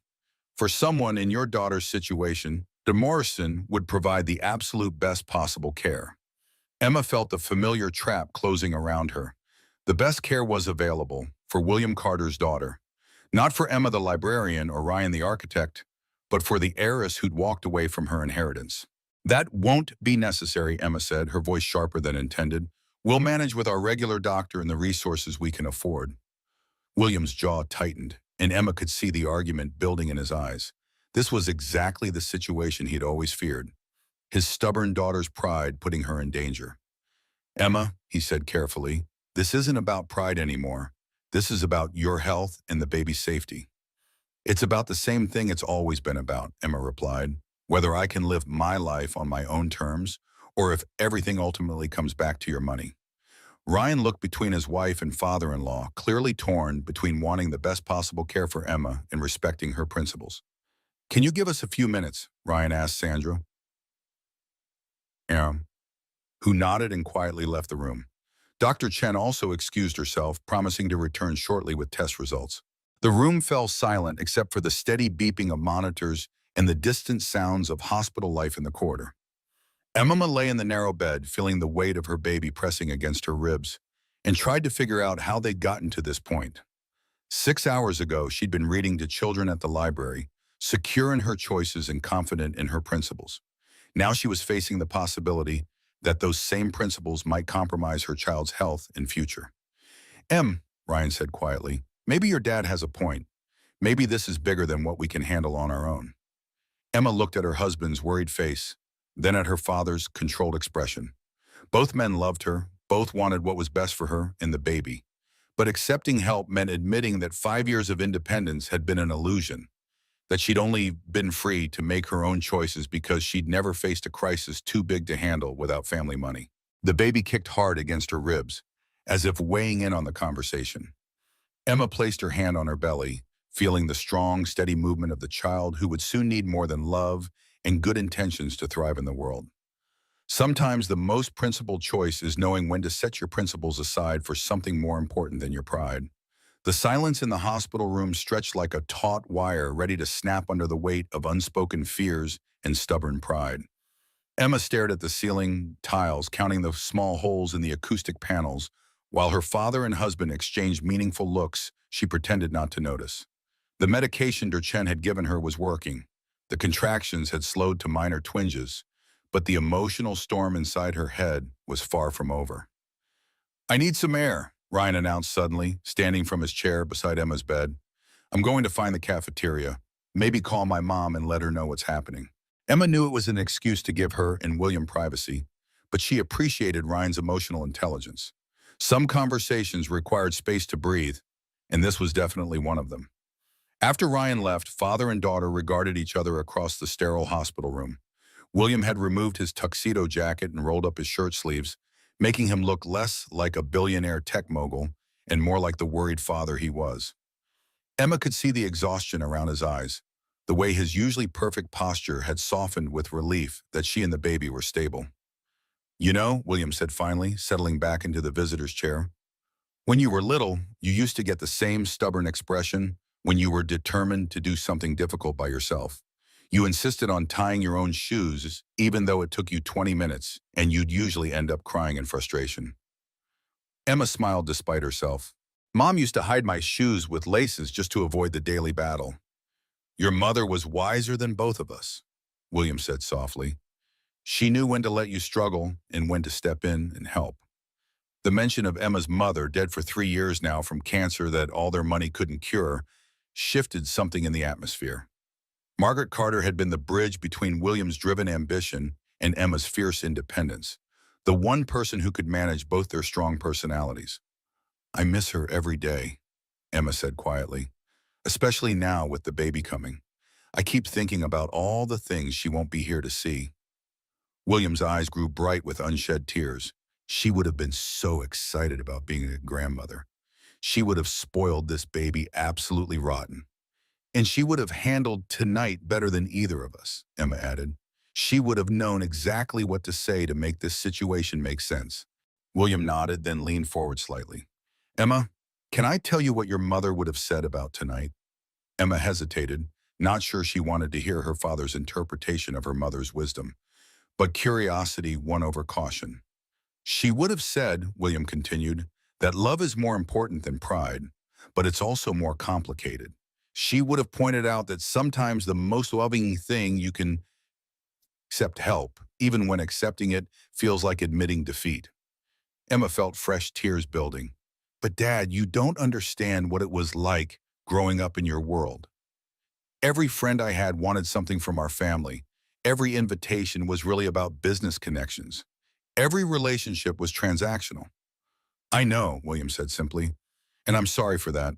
For someone in your daughter's situation, De Morrison would provide the absolute best possible care." Emma felt the familiar trap closing around her. The best care was available for William Carter's daughter. Not for Emma the librarian or Ryan the architect, but for the heiress who'd walked away from her inheritance. "That won't be necessary," Emma said, her voice sharper than intended. "We'll manage with our regular doctor and the resources we can afford." William's jaw tightened, and Emma could see the argument building in his eyes. This was exactly the situation he'd always feared. His stubborn daughter's pride putting her in danger. "Emma," he said carefully, "this isn't about pride anymore. This is about your health and the baby's safety." "It's about the same thing it's always been about," Emma replied, "whether I can live my life on my own terms or if everything ultimately comes back to your money." Ryan looked between his wife and father-in-law, clearly torn between wanting the best possible care for Emma and respecting her principles. "Can you give us a few minutes?" Ryan asked Sandra, who nodded and quietly left the room. Dr. Chen also excused herself, promising to return shortly with test results. The room fell silent except for the steady beeping of monitors and the distant sounds of hospital life in the corridor. Emma lay in the narrow bed, feeling the weight of her baby pressing against her ribs, and tried to figure out how they'd gotten to this point. 6 hours ago, she'd been reading to children at the library, secure in her choices and confident in her principles. Now she was facing the possibility that those same principles might compromise her child's health and future. Ryan said quietly, "maybe your dad has a point. Maybe this is bigger than what we can handle on our own." Emma looked at her husband's worried face, then at her father's controlled expression. Both men loved her, both wanted what was best for her and the baby. But accepting help meant admitting that 5 years of independence had been an illusion. that she'd only been free to make her own choices because she'd never faced a crisis too big to handle without family money. The baby kicked hard against her ribs, as if weighing in on the conversation. Emma placed her hand on her belly, feeling the strong, steady movement of the child who would soon need more than love and good intentions to thrive in the world. Sometimes the most principled choice is knowing when to set your principles aside for something more important than your pride. The silence in the hospital room stretched like a taut wire ready to snap under the weight of unspoken fears and stubborn pride. Emma stared at the ceiling tiles, counting the small holes in the acoustic panels, while her father and husband exchanged meaningful looks she pretended not to notice. The medication Durchen had given her was working. The contractions had slowed to minor twinges, but the emotional storm inside her head was far from over. "I need some air," Ryan announced suddenly, standing from his chair beside Emma's bed. "I'm going to find the cafeteria. Maybe call my mom and let her know what's happening." Emma knew it was an excuse to give her and William privacy, but she appreciated Ryan's emotional intelligence. Some conversations required space to breathe, and this was definitely one of them. After Ryan left, father and daughter regarded each other across the sterile hospital room. William had removed his tuxedo jacket and rolled up his shirt sleeves, making him look less like a billionaire tech mogul and more like the worried father he was. Emma could see the exhaustion around his eyes, the way his usually perfect posture had softened with relief that she and the baby were stable. "You know," William said finally, settling back into the visitor's chair, "when you were little, you used to get the same stubborn expression when you were determined to do something difficult by yourself. You insisted on tying your own shoes, even though it took you 20 minutes, and you'd usually end up crying in frustration." Emma smiled despite herself. "Mom used to hide my shoes with laces just to avoid the daily battle." "Your mother was wiser than both of us," William said softly. "She knew when to let you struggle and when to step in and help." The mention of Emma's mother, dead for 3 years now from cancer that all their money couldn't cure, shifted something in the atmosphere. Margaret Carter had been the bridge between William's driven ambition and Emma's fierce independence, the one person who could manage both their strong personalities. "I miss her every day," Emma said quietly, "especially now with the baby coming. I keep thinking about all the things she won't be here to see." William's eyes grew bright with unshed tears. She would have been so excited about being a grandmother. She would have spoiled this baby absolutely rotten. "And she would have handled tonight better than either of us," Emma added. "She would have known exactly what to say to make this situation make sense." William nodded, then leaned forward slightly. "Emma, can I tell you what your mother would have said about tonight?" Emma hesitated, not sure she wanted to hear her father's interpretation of her mother's wisdom. But curiosity won over caution. "She would have said," William continued, "that love is more important than pride, but it's also more complicated. She would have pointed out that sometimes the most loving thing you can accept help, even when accepting it feels like admitting defeat." Emma felt fresh tears building. "But Dad, you don't understand what it was like growing up in your world. Every friend I had wanted something from our family. Every invitation was really about business connections. Every relationship was transactional." "I know," William said simply, "and I'm sorry for that.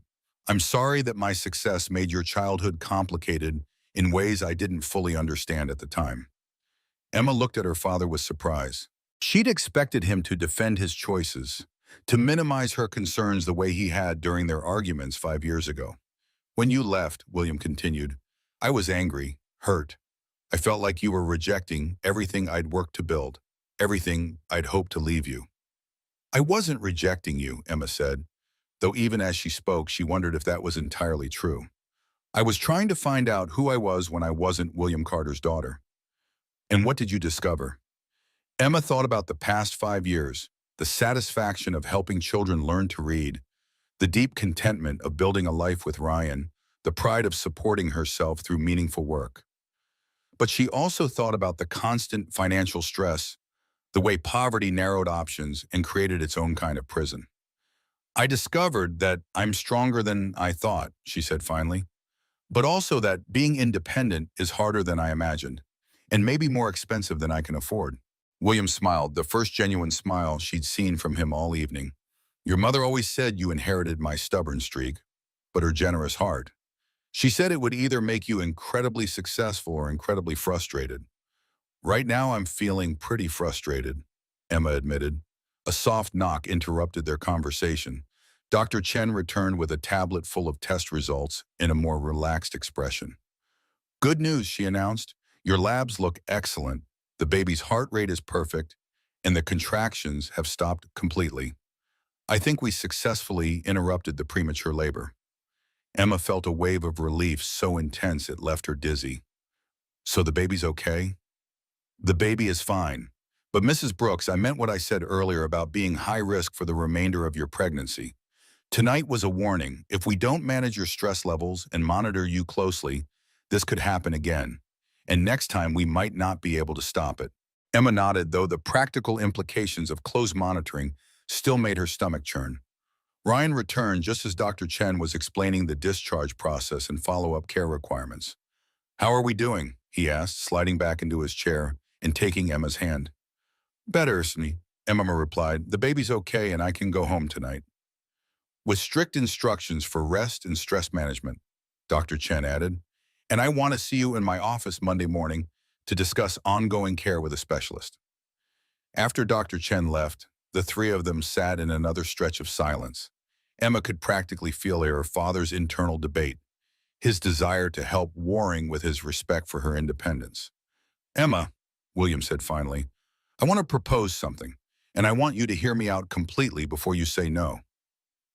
I'm sorry that my success made your childhood complicated in ways I didn't fully understand at the time." Emma looked at her father with surprise. She'd expected him to defend his choices, to minimize her concerns the way he had during their arguments 5 years ago. "When you left," William continued, "I was angry, hurt. I felt like you were rejecting everything I'd worked to build, everything I'd hoped to leave you." "I wasn't rejecting you," Emma said, though even as she spoke, she wondered if that was entirely true. "I was trying to find out who I was when I wasn't William Carter's daughter." "And what did you discover?" Emma thought about the past 5 years, the satisfaction of helping children learn to read, the deep contentment of building a life with Ryan, the pride of supporting herself through meaningful work. But she also thought about the constant financial stress, the way poverty narrowed options and created its own kind of prison. "I discovered that I'm stronger than I thought," she said finally, "but also that being independent is harder than I imagined, and maybe more expensive than I can afford." William smiled, the first genuine smile she'd seen from him all evening. "Your mother always said you inherited my stubborn streak, but her generous heart." She said it would either make you incredibly successful or incredibly frustrated. Right now, I'm feeling pretty frustrated, Emma admitted. A soft knock interrupted their conversation. Dr. Chen returned with a tablet full of test results in a more relaxed expression. Good news, she announced. Your labs look excellent. The baby's heart rate is perfect, and the contractions have stopped completely. I think we successfully interrupted the premature labor. Emma felt a wave of relief so intense it left her dizzy. So the baby's okay? The baby is fine. But Mrs. Brooks, I meant what I said earlier about being high risk for the remainder of your pregnancy. Tonight was a warning. If we don't manage your stress levels and monitor you closely, this could happen again. And next time we might not be able to stop it. Emma nodded, though the practical implications of close monitoring still made her stomach churn. Ryan returned just as Dr. Chen was explaining the discharge process and follow-up care requirements. How are we doing? He asked, sliding back into his chair and taking Emma's hand. Better, Snee, Emma replied. The baby's okay and I can go home tonight. With strict instructions for rest and stress management, Dr. Chen added, and I want to see you in my office Monday morning to discuss ongoing care with a specialist. After Dr. Chen left, the three of them sat in another stretch of silence. Emma could practically feel her father's internal debate, his desire to help warring with his respect for her independence. Emma, William said finally, I want to propose something, and I want you to hear me out completely before you say no.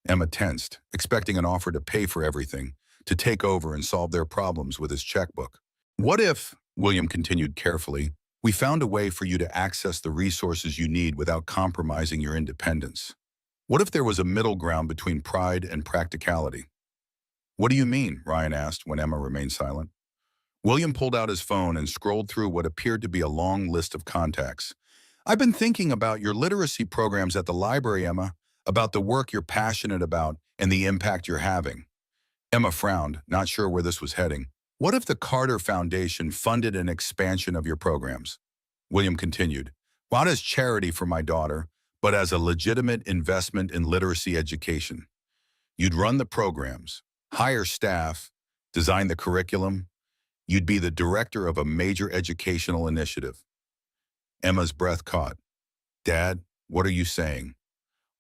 Emma tensed, expecting an offer to pay for everything, to take over and solve their problems with his checkbook. What if, William continued carefully, we found a way for you to access the resources you need without compromising your independence? What if there was a middle ground between pride and practicality? What do you mean? Ryan asked when Emma remained silent. William pulled out his phone and scrolled through what appeared to be a long list of contacts. I've been thinking about your literacy programs at the library, Emma, about the work you're passionate about and the impact you're having. Emma frowned, not sure where this was heading. What if the Carter Foundation funded an expansion of your programs? William continued, not as charity for my daughter, but as a legitimate investment in literacy education. You'd run the programs, hire staff, design the curriculum. You'd be the director of a major educational initiative. Emma's breath caught. Dad, what are you saying?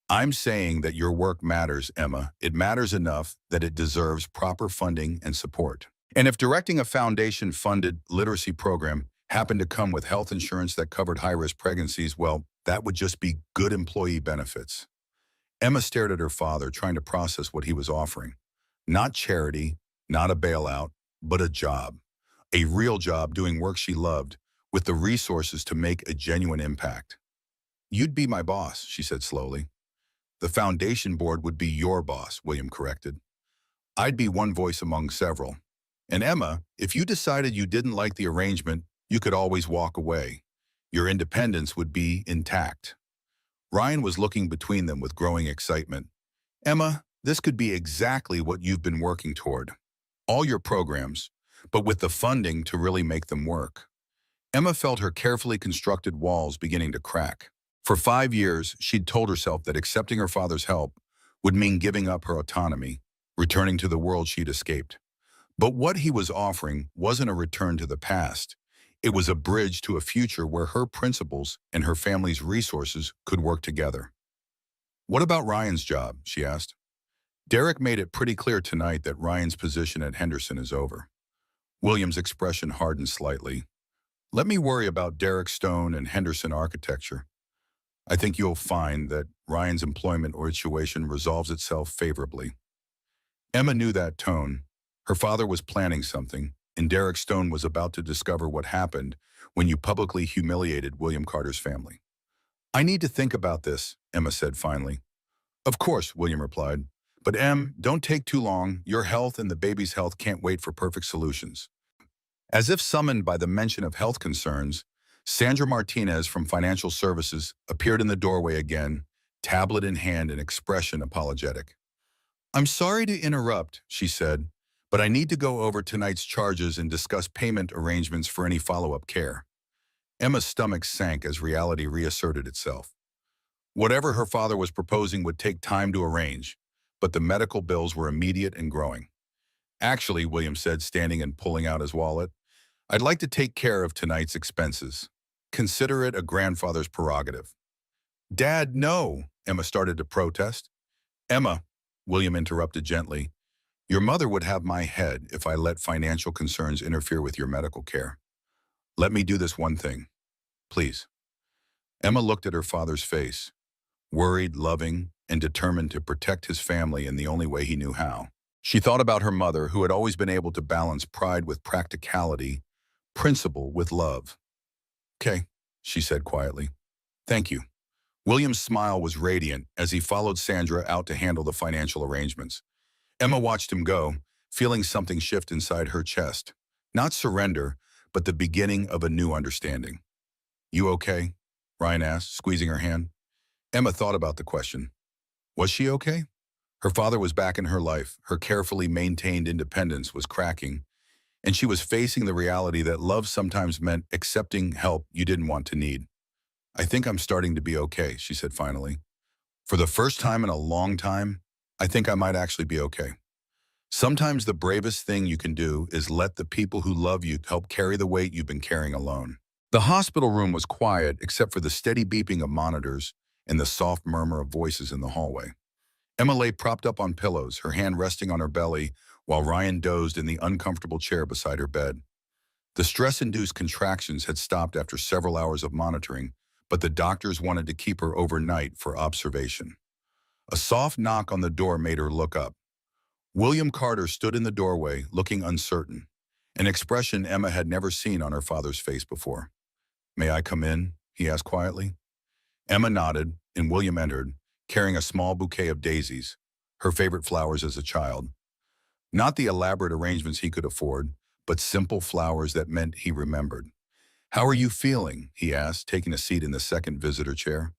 I'm saying that your work matters, Emma. It matters enough that it deserves proper funding and support. And if directing a foundation-funded literacy program happened to come with health insurance that covered high-risk pregnancies, well, that would just be good employee benefits. Emma stared at her father, trying to process what he was offering. Not charity, not a bailout, but a job. A real job doing work she loved, with the resources to make a genuine impact. You'd be my boss, she said slowly. The foundation board would be your boss, William corrected. I'd be one voice among several. And Emma, if you decided you didn't like the arrangement, you could always walk away. Your independence would be intact. Ryan was looking between them with growing excitement. Emma, this could be exactly what you've been working toward. All your programs, but with the funding to really make them work. Emma felt her carefully constructed walls beginning to crack. For 5 years, she'd told herself that accepting her father's help would mean giving up her autonomy, returning to the world she'd escaped. But what he was offering wasn't a return to the past. It was a bridge to a future where her principles and her family's resources could work together. What about Ryan's job? She asked. Derek made it pretty clear tonight that Ryan's position at Henderson is over. William's expression hardened slightly. Let me worry about Derek Stone and Henderson architecture. I think you'll find that Ryan's employment or situation resolves itself favorably. Emma knew that tone. Her father was planning something, and Derek Stone was about to discover what happened when you publicly humiliated William Carter's family. I need to think about this, Emma said finally. Of course, William replied. But Em, don't take too long. Your health and the baby's health can't wait for perfect solutions. As if summoned by the mention of health concerns, Sandra Martinez from Financial Services appeared in the doorway again, tablet in hand and expression apologetic. I'm sorry to interrupt, she said, but I need to go over tonight's charges and discuss payment arrangements for any follow-up care. Emma's stomach sank as reality reasserted itself. Whatever her father was proposing would take time to arrange, but the medical bills were immediate and growing. Actually, William said, standing and pulling out his wallet, I'd like to take care of tonight's expenses. Consider it a grandfather's prerogative. Dad, no, Emma started to protest. Emma, William interrupted gently, your mother would have my head if I let financial concerns interfere with your medical care. Let me do this one thing, please. Emma looked at her father's face, worried, loving, and determined to protect his family in the only way he knew how. She thought about her mother, who had always been able to balance pride with practicality, principle with love. Okay, she said quietly. Thank you. William's smile was radiant as he followed Sandra out to handle the financial arrangements. Emma watched him go, feeling something shift inside her chest. Not surrender, but the beginning of a new understanding. You okay? Ryan asked, squeezing her hand. Emma thought about the question. Was she okay? Her father was back in her life, her carefully maintained independence was cracking, and she was facing the reality that love sometimes meant accepting help you didn't want to need. I think I'm starting to be okay, she said finally. For the first time in a long time, I think I might actually be okay. Sometimes the bravest thing you can do is let the people who love you help carry the weight you've been carrying alone. The hospital room was quiet except for the steady beeping of monitors and the soft murmur of voices in the hallway. Emma lay propped up on pillows, her hand resting on her belly, while Ryan dozed in the uncomfortable chair beside her bed. The stress-induced contractions had stopped after several hours of monitoring, but the doctors wanted to keep her overnight for observation. A soft knock on the door made her look up. William Carter stood in the doorway, looking uncertain, an expression Emma had never seen on her father's face before. May I come in? He asked quietly. Emma nodded, and William entered, carrying a small bouquet of daisies, her favorite flowers as a child. Not the elaborate arrangements he could afford, but simple flowers that meant he remembered. How are you feeling? He asked, taking a seat in the second visitor chair.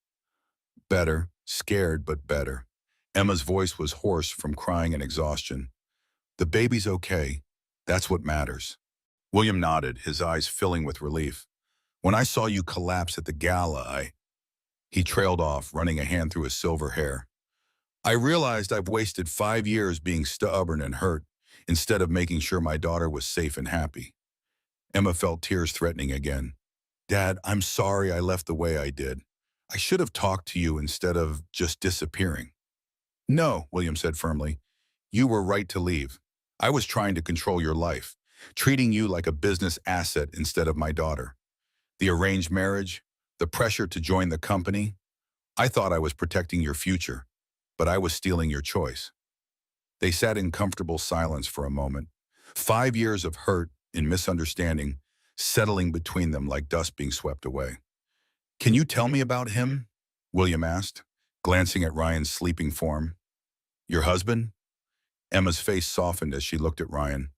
Better, scared but better. Emma's voice was hoarse from crying and exhaustion. The baby's okay. That's what matters. William nodded, his eyes filling with relief. When I saw you collapse at the gala, He trailed off, running a hand through his silver hair. I realized I've wasted 5 years being stubborn and hurt, instead of making sure my daughter was safe and happy. Emma felt tears threatening again. Dad, I'm sorry I left the way I did. I should have talked to you instead of just disappearing. No, William said firmly. You were right to leave. I was trying to control your life, treating you like a business asset instead of my daughter. The arranged marriage, the pressure to join the company. I thought I was protecting your future, but I was stealing your choice. They sat in comfortable silence for a moment. 5 years of hurt and misunderstanding settling between them like dust being swept away. Can you tell me about him? William asked, glancing at Ryan's sleeping form. Your husband? Emma's face softened as she looked at Ryan.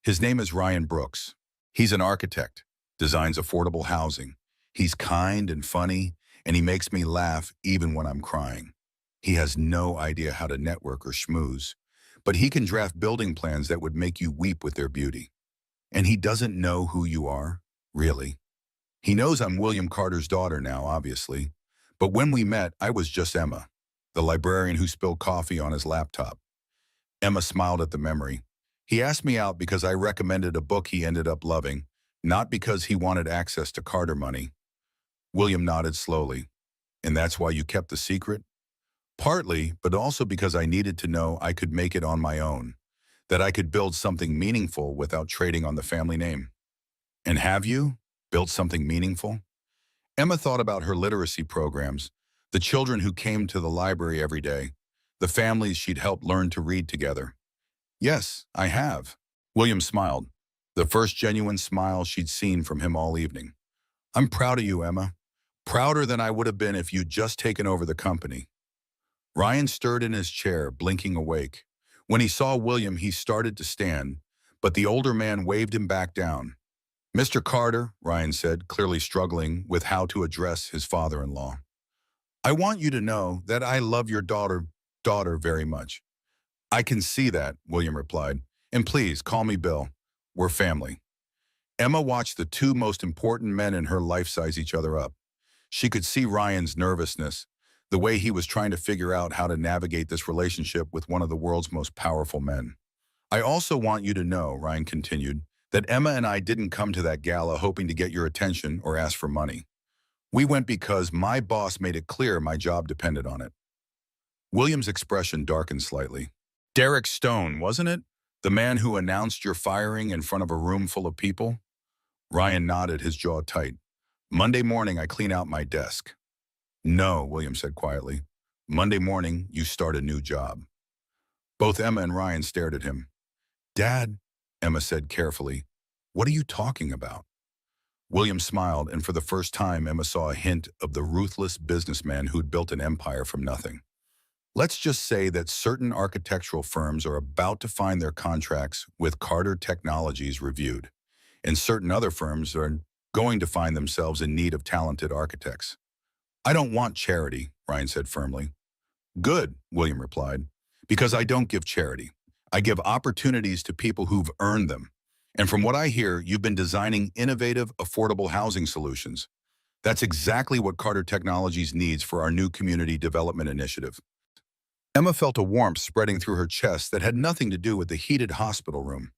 His name is Ryan Brooks. He's an architect, designs affordable housing. He's kind and funny, and he makes me laugh even when I'm crying. He has no idea how to network or schmooze, but he can draft building plans that would make you weep with their beauty. And he doesn't know who you are, really. He knows I'm William Carter's daughter now, obviously, but when we met, I was just Emma, the librarian who spilled coffee on his laptop. Emma smiled at the memory. He asked me out because I recommended a book he ended up loving, not because he wanted access to Carter money. William nodded slowly. And that's why you kept the secret? Partly, but also because I needed to know I could make it on my own, that I could build something meaningful without trading on the family name. And have you built something meaningful? Emma thought about her literacy programs, the children who came to the library every day, the families she'd helped learn to read together. Yes, I have. William smiled, the first genuine smile she'd seen from him all evening. I'm proud of you, Emma. Prouder than I would have been if you'd just taken over the company. Ryan stirred in his chair, blinking awake. When he saw William, he started to stand, but the older man waved him back down. Mr. Carter, Ryan said, clearly struggling with how to address his father-in-law. I want you to know that I love your daughter very much. I can see that, William replied. And please, call me Bill. We're family. Emma watched the two most important men in her life size each other up. She could see Ryan's nervousness, the way he was trying to figure out how to navigate this relationship with one of the world's most powerful men. I also want you to know, Ryan continued, that Emma and I didn't come to that gala hoping to get your attention or ask for money. We went because my boss made it clear my job depended on it. William's expression darkened slightly. Derek Stone, wasn't it? The man who announced your firing in front of a room full of people? Ryan nodded, his jaw tight. Monday morning, I clean out my desk. No, William said quietly. Monday morning, you start a new job. Both Emma and Ryan stared at him. Dad, Emma said carefully, what are you talking about? William smiled, and for the first time, Emma saw a hint of the ruthless businessman who'd built an empire from nothing. Let's just say that certain architectural firms are about to find their contracts with Carter Technologies reviewed, and certain other firms are going to find themselves in need of talented architects. I don't want charity, Ryan said firmly. Good, William replied, because I don't give charity. I give opportunities to people who've earned them. And from what I hear, you've been designing innovative, affordable housing solutions. That's exactly what Carter Technologies needs for our new community development initiative. Emma felt a warmth spreading through her chest that had nothing to do with the heated hospital room.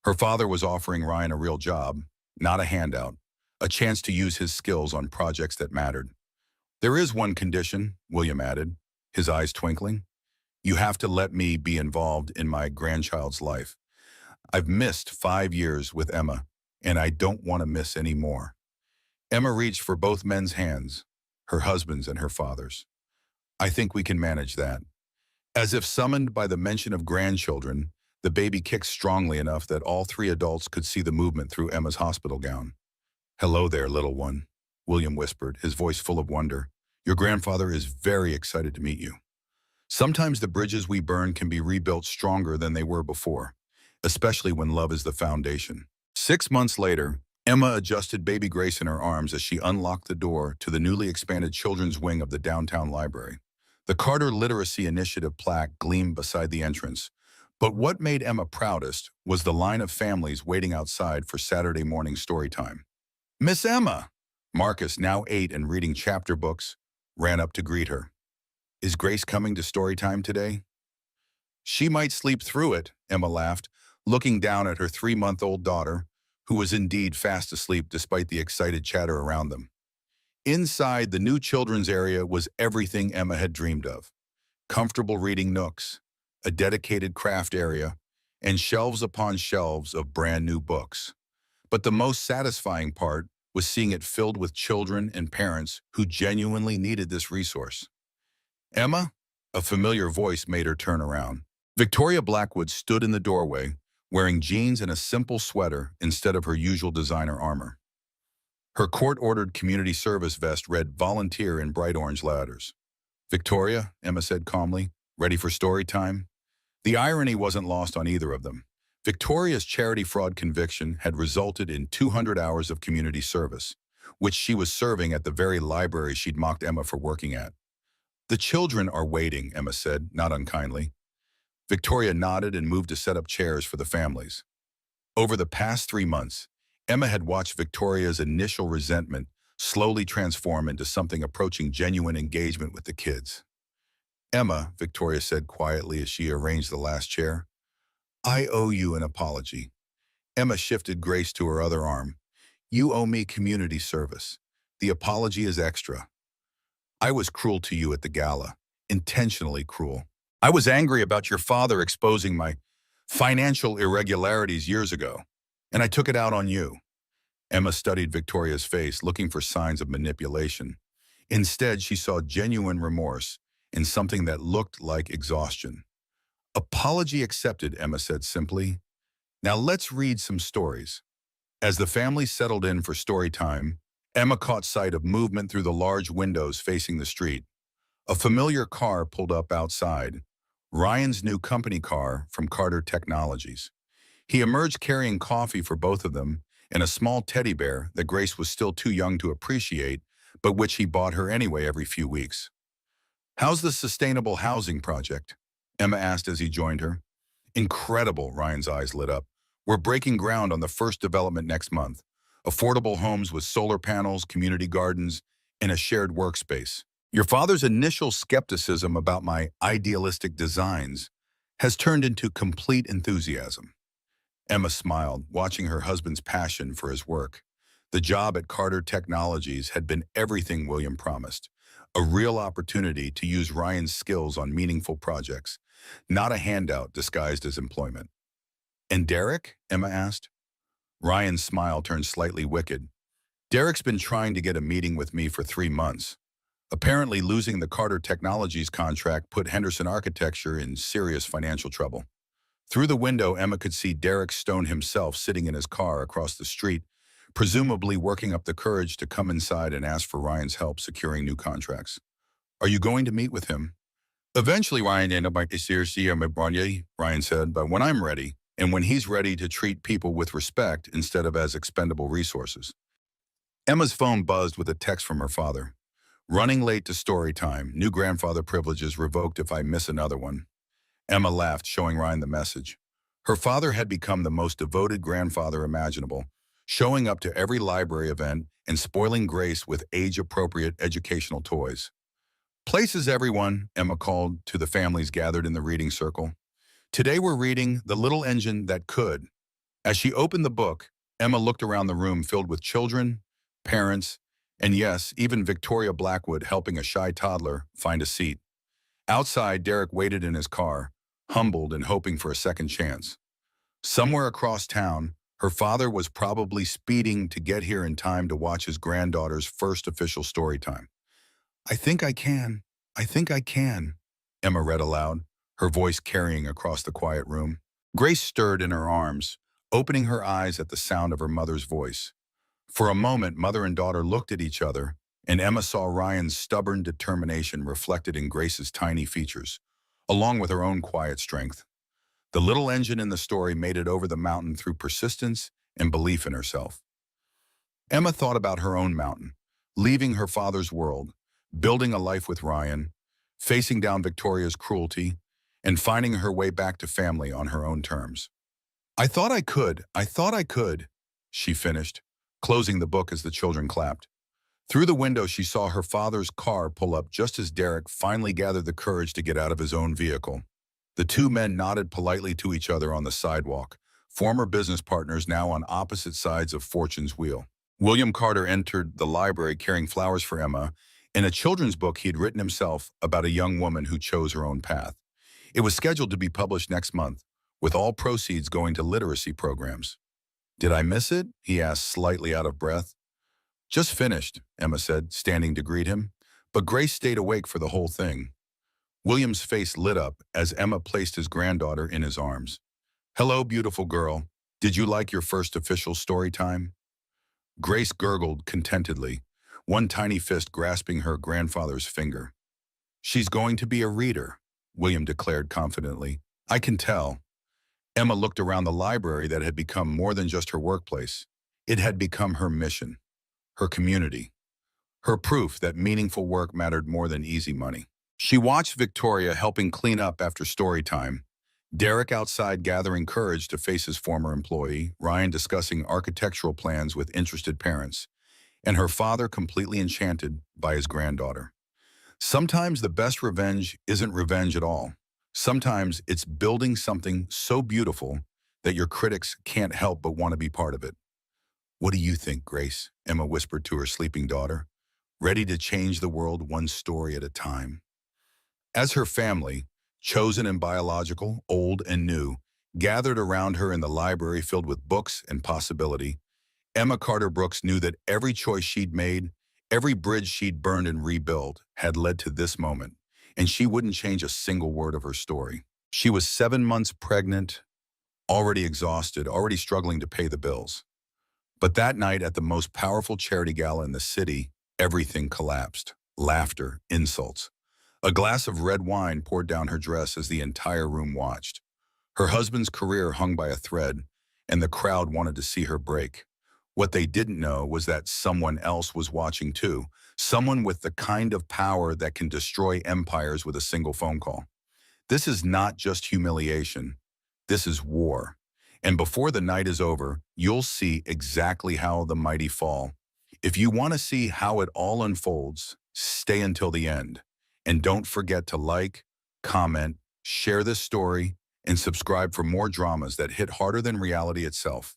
Her father was offering Ryan a real job, not a handout, a chance to use his skills on projects that mattered. There is one condition, William added, his eyes twinkling. You have to let me be involved in my grandchild's life. I've missed 5 years with Emma, and I don't want to miss any more. Emma reached for both men's hands, her husband's and her father's. I think we can manage that. As if summoned by the mention of grandchildren, the baby kicked strongly enough that all three adults could see the movement through Emma's hospital gown. Hello there, little one, William whispered, his voice full of wonder. Your grandfather is very excited to meet you. Sometimes the bridges we burn can be rebuilt stronger than they were before, especially when love is the foundation. 6 months later, Emma adjusted baby Grace in her arms as she unlocked the door to the newly expanded children's wing of the downtown library. The Carter Literacy Initiative plaque gleamed beside the entrance, but what made Emma proudest was the line of families waiting outside for Saturday morning story time. Miss Emma! Marcus, now 8 and reading chapter books, ran up to greet her. Is Grace coming to story time today? She might sleep through it, Emma laughed, looking down at her 3-month-old daughter, who was indeed fast asleep despite the excited chatter around them. Inside, the new children's area was everything Emma had dreamed of. Comfortable reading nooks, a dedicated craft area, and shelves upon shelves of brand new books. But the most satisfying part was seeing it filled with children and parents who genuinely needed this resource. Emma? A familiar voice made her turn around. Victoria Blackwood stood in the doorway, wearing jeans and a simple sweater instead of her usual designer armor. Her court-ordered community service vest read volunteer in bright orange letters. Victoria, Emma said calmly, ready for story time? The irony wasn't lost on either of them. Victoria's charity fraud conviction had resulted in 200 hours of community service, which she was serving at the very library she'd mocked Emma for working at. The children are waiting, Emma said, not unkindly. Victoria nodded and moved to set up chairs for the families. Over the past 3 months, Emma had watched Victoria's initial resentment slowly transform into something approaching genuine engagement with the kids. Emma, Victoria said quietly as she arranged the last chair, I owe you an apology. Emma shifted Grace to her other arm. You owe me community service. The apology is extra. I was cruel to you at the gala, intentionally cruel. I was angry about your father exposing my financial irregularities years ago, and I took it out on you. Emma studied Victoria's face, looking for signs of manipulation. Instead, she saw genuine remorse in something that looked like exhaustion. Apology accepted, Emma said simply. Now let's read some stories. As the family settled in for story time, Emma caught sight of movement through the large windows facing the street. A familiar car pulled up outside, Ryan's new company car from Carter Technologies. He emerged carrying coffee for both of them and a small teddy bear that Grace was still too young to appreciate, but which he bought her anyway every few weeks. How's the sustainable housing project? Emma asked as he joined her. Incredible, Ryan's eyes lit up. We're breaking ground on the first development next month. Affordable homes with solar panels, community gardens, and a shared workspace. Your father's initial skepticism about my idealistic designs has turned into complete enthusiasm. Emma smiled, watching her husband's passion for his work. The job at Carter Technologies had been everything William promised, a real opportunity to use Ryan's skills on meaningful projects, not a handout disguised as employment. "And Derek?" Emma asked. Ryan's smile turned slightly wicked. "Derek's been trying to get a meeting with me for 3 months. Apparently, losing the Carter Technologies contract put Henderson Architecture in serious financial trouble." Through the window, Emma could see Derek Stone himself sitting in his car across the street, presumably working up the courage to come inside and ask for Ryan's help securing new contracts. "Are you going to meet with him?" "Eventually, Ryan, Ryan said, "but when I'm ready, and when he's ready to treat people with respect instead of as expendable resources." Emma's phone buzzed with a text from her father. "Running late to story time. New grandfather privileges revoked if I miss another one." Emma laughed, showing Ryan the message. Her father had become the most devoted grandfather imaginable, showing up to every library event and spoiling Grace with age-appropriate educational toys. "Places, everyone," Emma called to the families gathered in the reading circle. "Today we're reading The Little Engine That Could." As she opened the book, Emma looked around the room filled with children, parents, and yes, even Victoria Blackwood helping a shy toddler find a seat. Outside, Derek waited in his car, humbled and hoping for a second chance. Somewhere across town, her father was probably speeding to get here in time to watch his granddaughter's first official story time. "I think I can. I think I can," Emma read aloud, her voice carrying across the quiet room. Grace stirred in her arms, opening her eyes at the sound of her mother's voice. For a moment, mother and daughter looked at each other, and Emma saw Ryan's stubborn determination reflected in Grace's tiny features, along with her own quiet strength. The little engine in the story made it over the mountain through persistence and belief in herself. Emma thought about her own mountain, leaving her father's world, building a life with Ryan, facing down Victoria's cruelty, and finding her way back to family on her own terms. I thought I could," she finished, closing the book as the children clapped. Through the window, she saw her father's car pull up just as Derek finally gathered the courage to get out of his own vehicle. The two men nodded politely to each other on the sidewalk, former business partners now on opposite sides of Fortune's wheel. William Carter entered the library carrying flowers for Emma and a children's book he had written himself about a young woman who chose her own path. It was scheduled to be published next month, with all proceeds going to literacy programs. "Did I miss it?" he asked, slightly out of breath. "Just finished," Emma said, standing to greet him, but Grace stayed awake for the whole thing. William's face lit up as Emma placed his granddaughter in his arms. "Hello, beautiful girl. Did you like your first official story time?" Grace gurgled contentedly, one tiny fist grasping her grandfather's finger. "She's going to be a reader," William declared confidently. "I can tell." Emma looked around the library that had become more than just her workplace. It had become her mission, her community, her proof that meaningful work mattered more than easy money. She watched Victoria helping clean up after story time, Derek outside gathering courage to face his former employee, Ryan discussing architectural plans with interested parents, and her father completely enchanted by his granddaughter. Sometimes the best revenge isn't revenge at all. Sometimes it's building something so beautiful that your critics can't help but want to be part of it. "What do you think, Grace?" Emma whispered to her sleeping daughter, ready to change the world one story at a time. As her family, chosen and biological, old and new, gathered around her in the library filled with books and possibility, Emma Carter Brooks knew that every choice she'd made, every bridge she'd burned and rebuilt, had led to this moment, and she wouldn't change a single word of her story. She was 7 months pregnant, already exhausted, already struggling to pay the bills. But that night at the most powerful charity gala in the city, everything collapsed. Laughter, insults. A glass of red wine poured down her dress as the entire room watched. Her husband's career hung by a thread, and the crowd wanted to see her break. What they didn't know was that someone else was watching too, someone with the kind of power that can destroy empires with a single phone call. This is not just humiliation. This is war. And before the night is over, you'll see exactly how the mighty fall. If you want to see how it all unfolds, stay until the end. And don't forget to like, comment, share this story, and subscribe for more dramas that hit harder than reality itself.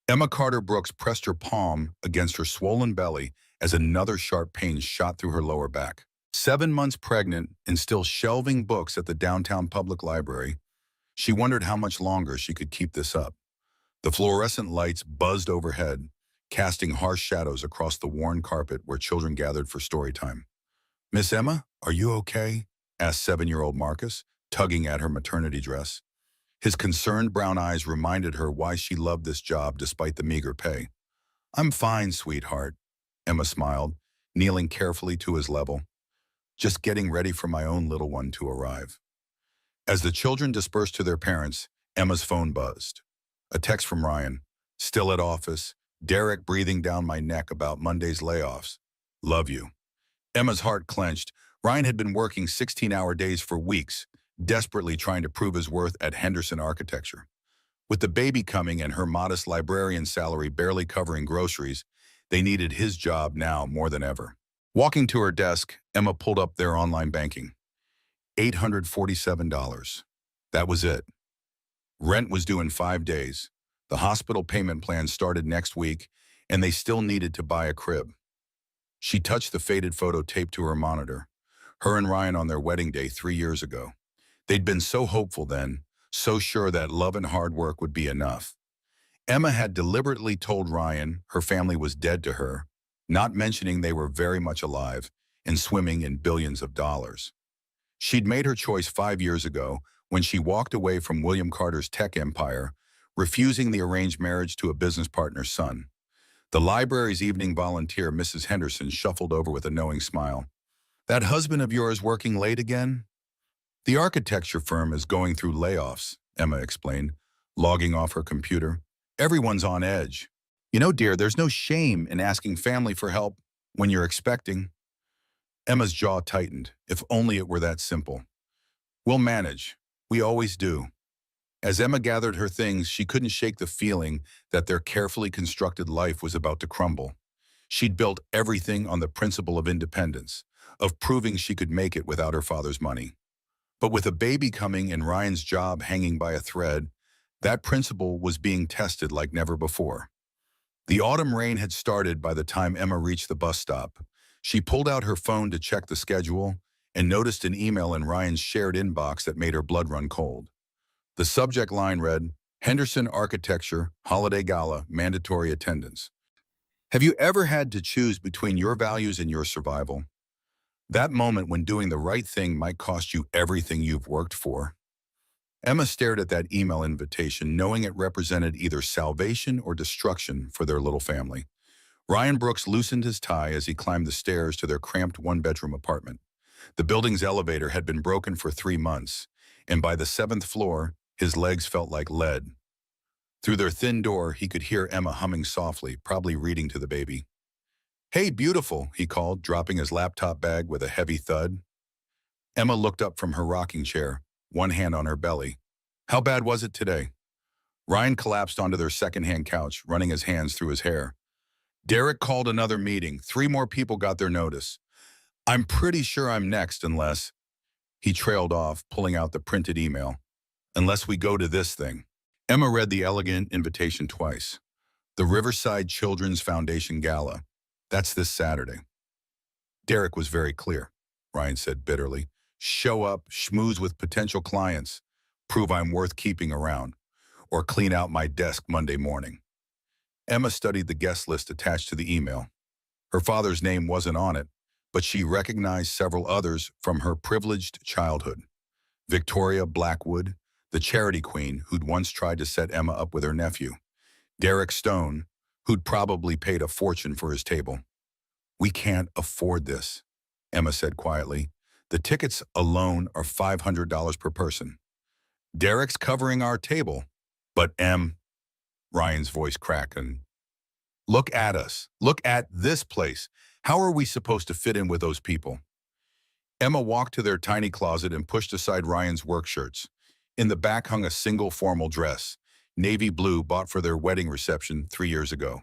Emma Carter Brooks pressed her palm against her swollen belly as another sharp pain shot through her lower back. 7 months pregnant and still shelving books at the downtown public library, she wondered how much longer she could keep this up. The fluorescent lights buzzed overhead, casting harsh shadows across the worn carpet where children gathered for story time. "Miss Emma, are you okay?" asked 7-year-old Marcus, tugging at her maternity dress. His concerned brown eyes reminded her why she loved this job despite the meager pay. "I'm fine, sweetheart," Emma smiled, kneeling carefully to his level. "Just getting ready for my own little one to arrive." As the children dispersed to their parents, Emma's phone buzzed. A text from Ryan. "Still at office. Derek breathing down my neck about Monday's layoffs. Love you." Emma's heart clenched. Ryan had been working 16-hour days for weeks, desperately trying to prove his worth at Henderson Architecture. With the baby coming and her modest librarian salary barely covering groceries, they needed his job now more than ever. Walking to her desk, Emma pulled up their online banking. $847. That was it. Rent was due in 5 days. The hospital payment plan started next week, and they still needed to buy a crib. She touched the faded photo taped to her monitor. Her and Ryan on their wedding day 3 years ago. They'd been so hopeful then, so sure that love and hard work would be enough. Emma had deliberately told Ryan her family was dead to her, not mentioning they were very much alive and swimming in billions of dollars. She'd made her choice 5 years ago when she walked away from William Carter's tech empire, refusing the arranged marriage to a business partner's son. The library's evening volunteer, Mrs. Henderson, shuffled over with a knowing smile. "That husband of yours working late again?" "The architecture firm is going through layoffs," Emma explained, logging off her computer. "Everyone's on edge. You know, dear, there's no shame in asking family for help when you're expecting." Emma's jaw tightened. If only it were that simple. "We'll manage. We always do." As Emma gathered her things, she couldn't shake the feeling that their carefully constructed life was about to crumble. She'd built everything on the principle of independence, of proving she could make it without her father's money. But with a baby coming and Ryan's job hanging by a thread, that principle was being tested like never before. The autumn rain had started by the time Emma reached the bus stop. She pulled out her phone to check the schedule and noticed an email in Ryan's shared inbox that made her blood run cold. The subject line read, "Henderson Architecture Holiday Gala Mandatory Attendance." Have you ever had to choose between your values and your survival? That moment when doing the right thing might cost you everything you've worked for. Emma stared at that email invitation, knowing it represented either salvation or destruction for their little family. Ryan Brooks loosened his tie as he climbed the stairs to their cramped one-bedroom apartment. The building's elevator had been broken for 3 months, and by the 7th floor, his legs felt like lead. Through their thin door, he could hear Emma humming softly, probably reading to the baby. "Hey, beautiful," he called, dropping his laptop bag with a heavy thud. Emma looked up from her rocking chair, one hand on her belly. "How bad was it today?" Ryan collapsed onto their second-hand couch, running his hands through his hair. "Derek called another meeting. 3 more people got their notice. I'm pretty sure I'm next unless—" He trailed off, pulling out the printed email. "Unless we go to this thing." Emma read the elegant invitation twice. "The Riverside Children's Foundation Gala. That's this Saturday." Derek was very clear, Ryan said bitterly. "Show up, schmooze with potential clients, prove I'm worth keeping around, or clean out my desk Monday morning." Emma studied the guest list attached to the email. Her father's name wasn't on it, but she recognized several others from her privileged childhood. Victoria Blackwood, the charity queen who'd once tried to set Emma up with her nephew. Derek Stone, who'd probably paid a fortune for his table. "We can't afford this," Emma said quietly. "The tickets alone are $500 per person. Derek's covering our table." "But Ryan's voice cracked, and "Look at us. Look at this place. How are we supposed to fit in with those people?" Emma walked to their tiny closet and pushed aside Ryan's work shirts. In the back hung a single formal dress, navy blue, bought for their wedding reception 3 years ago.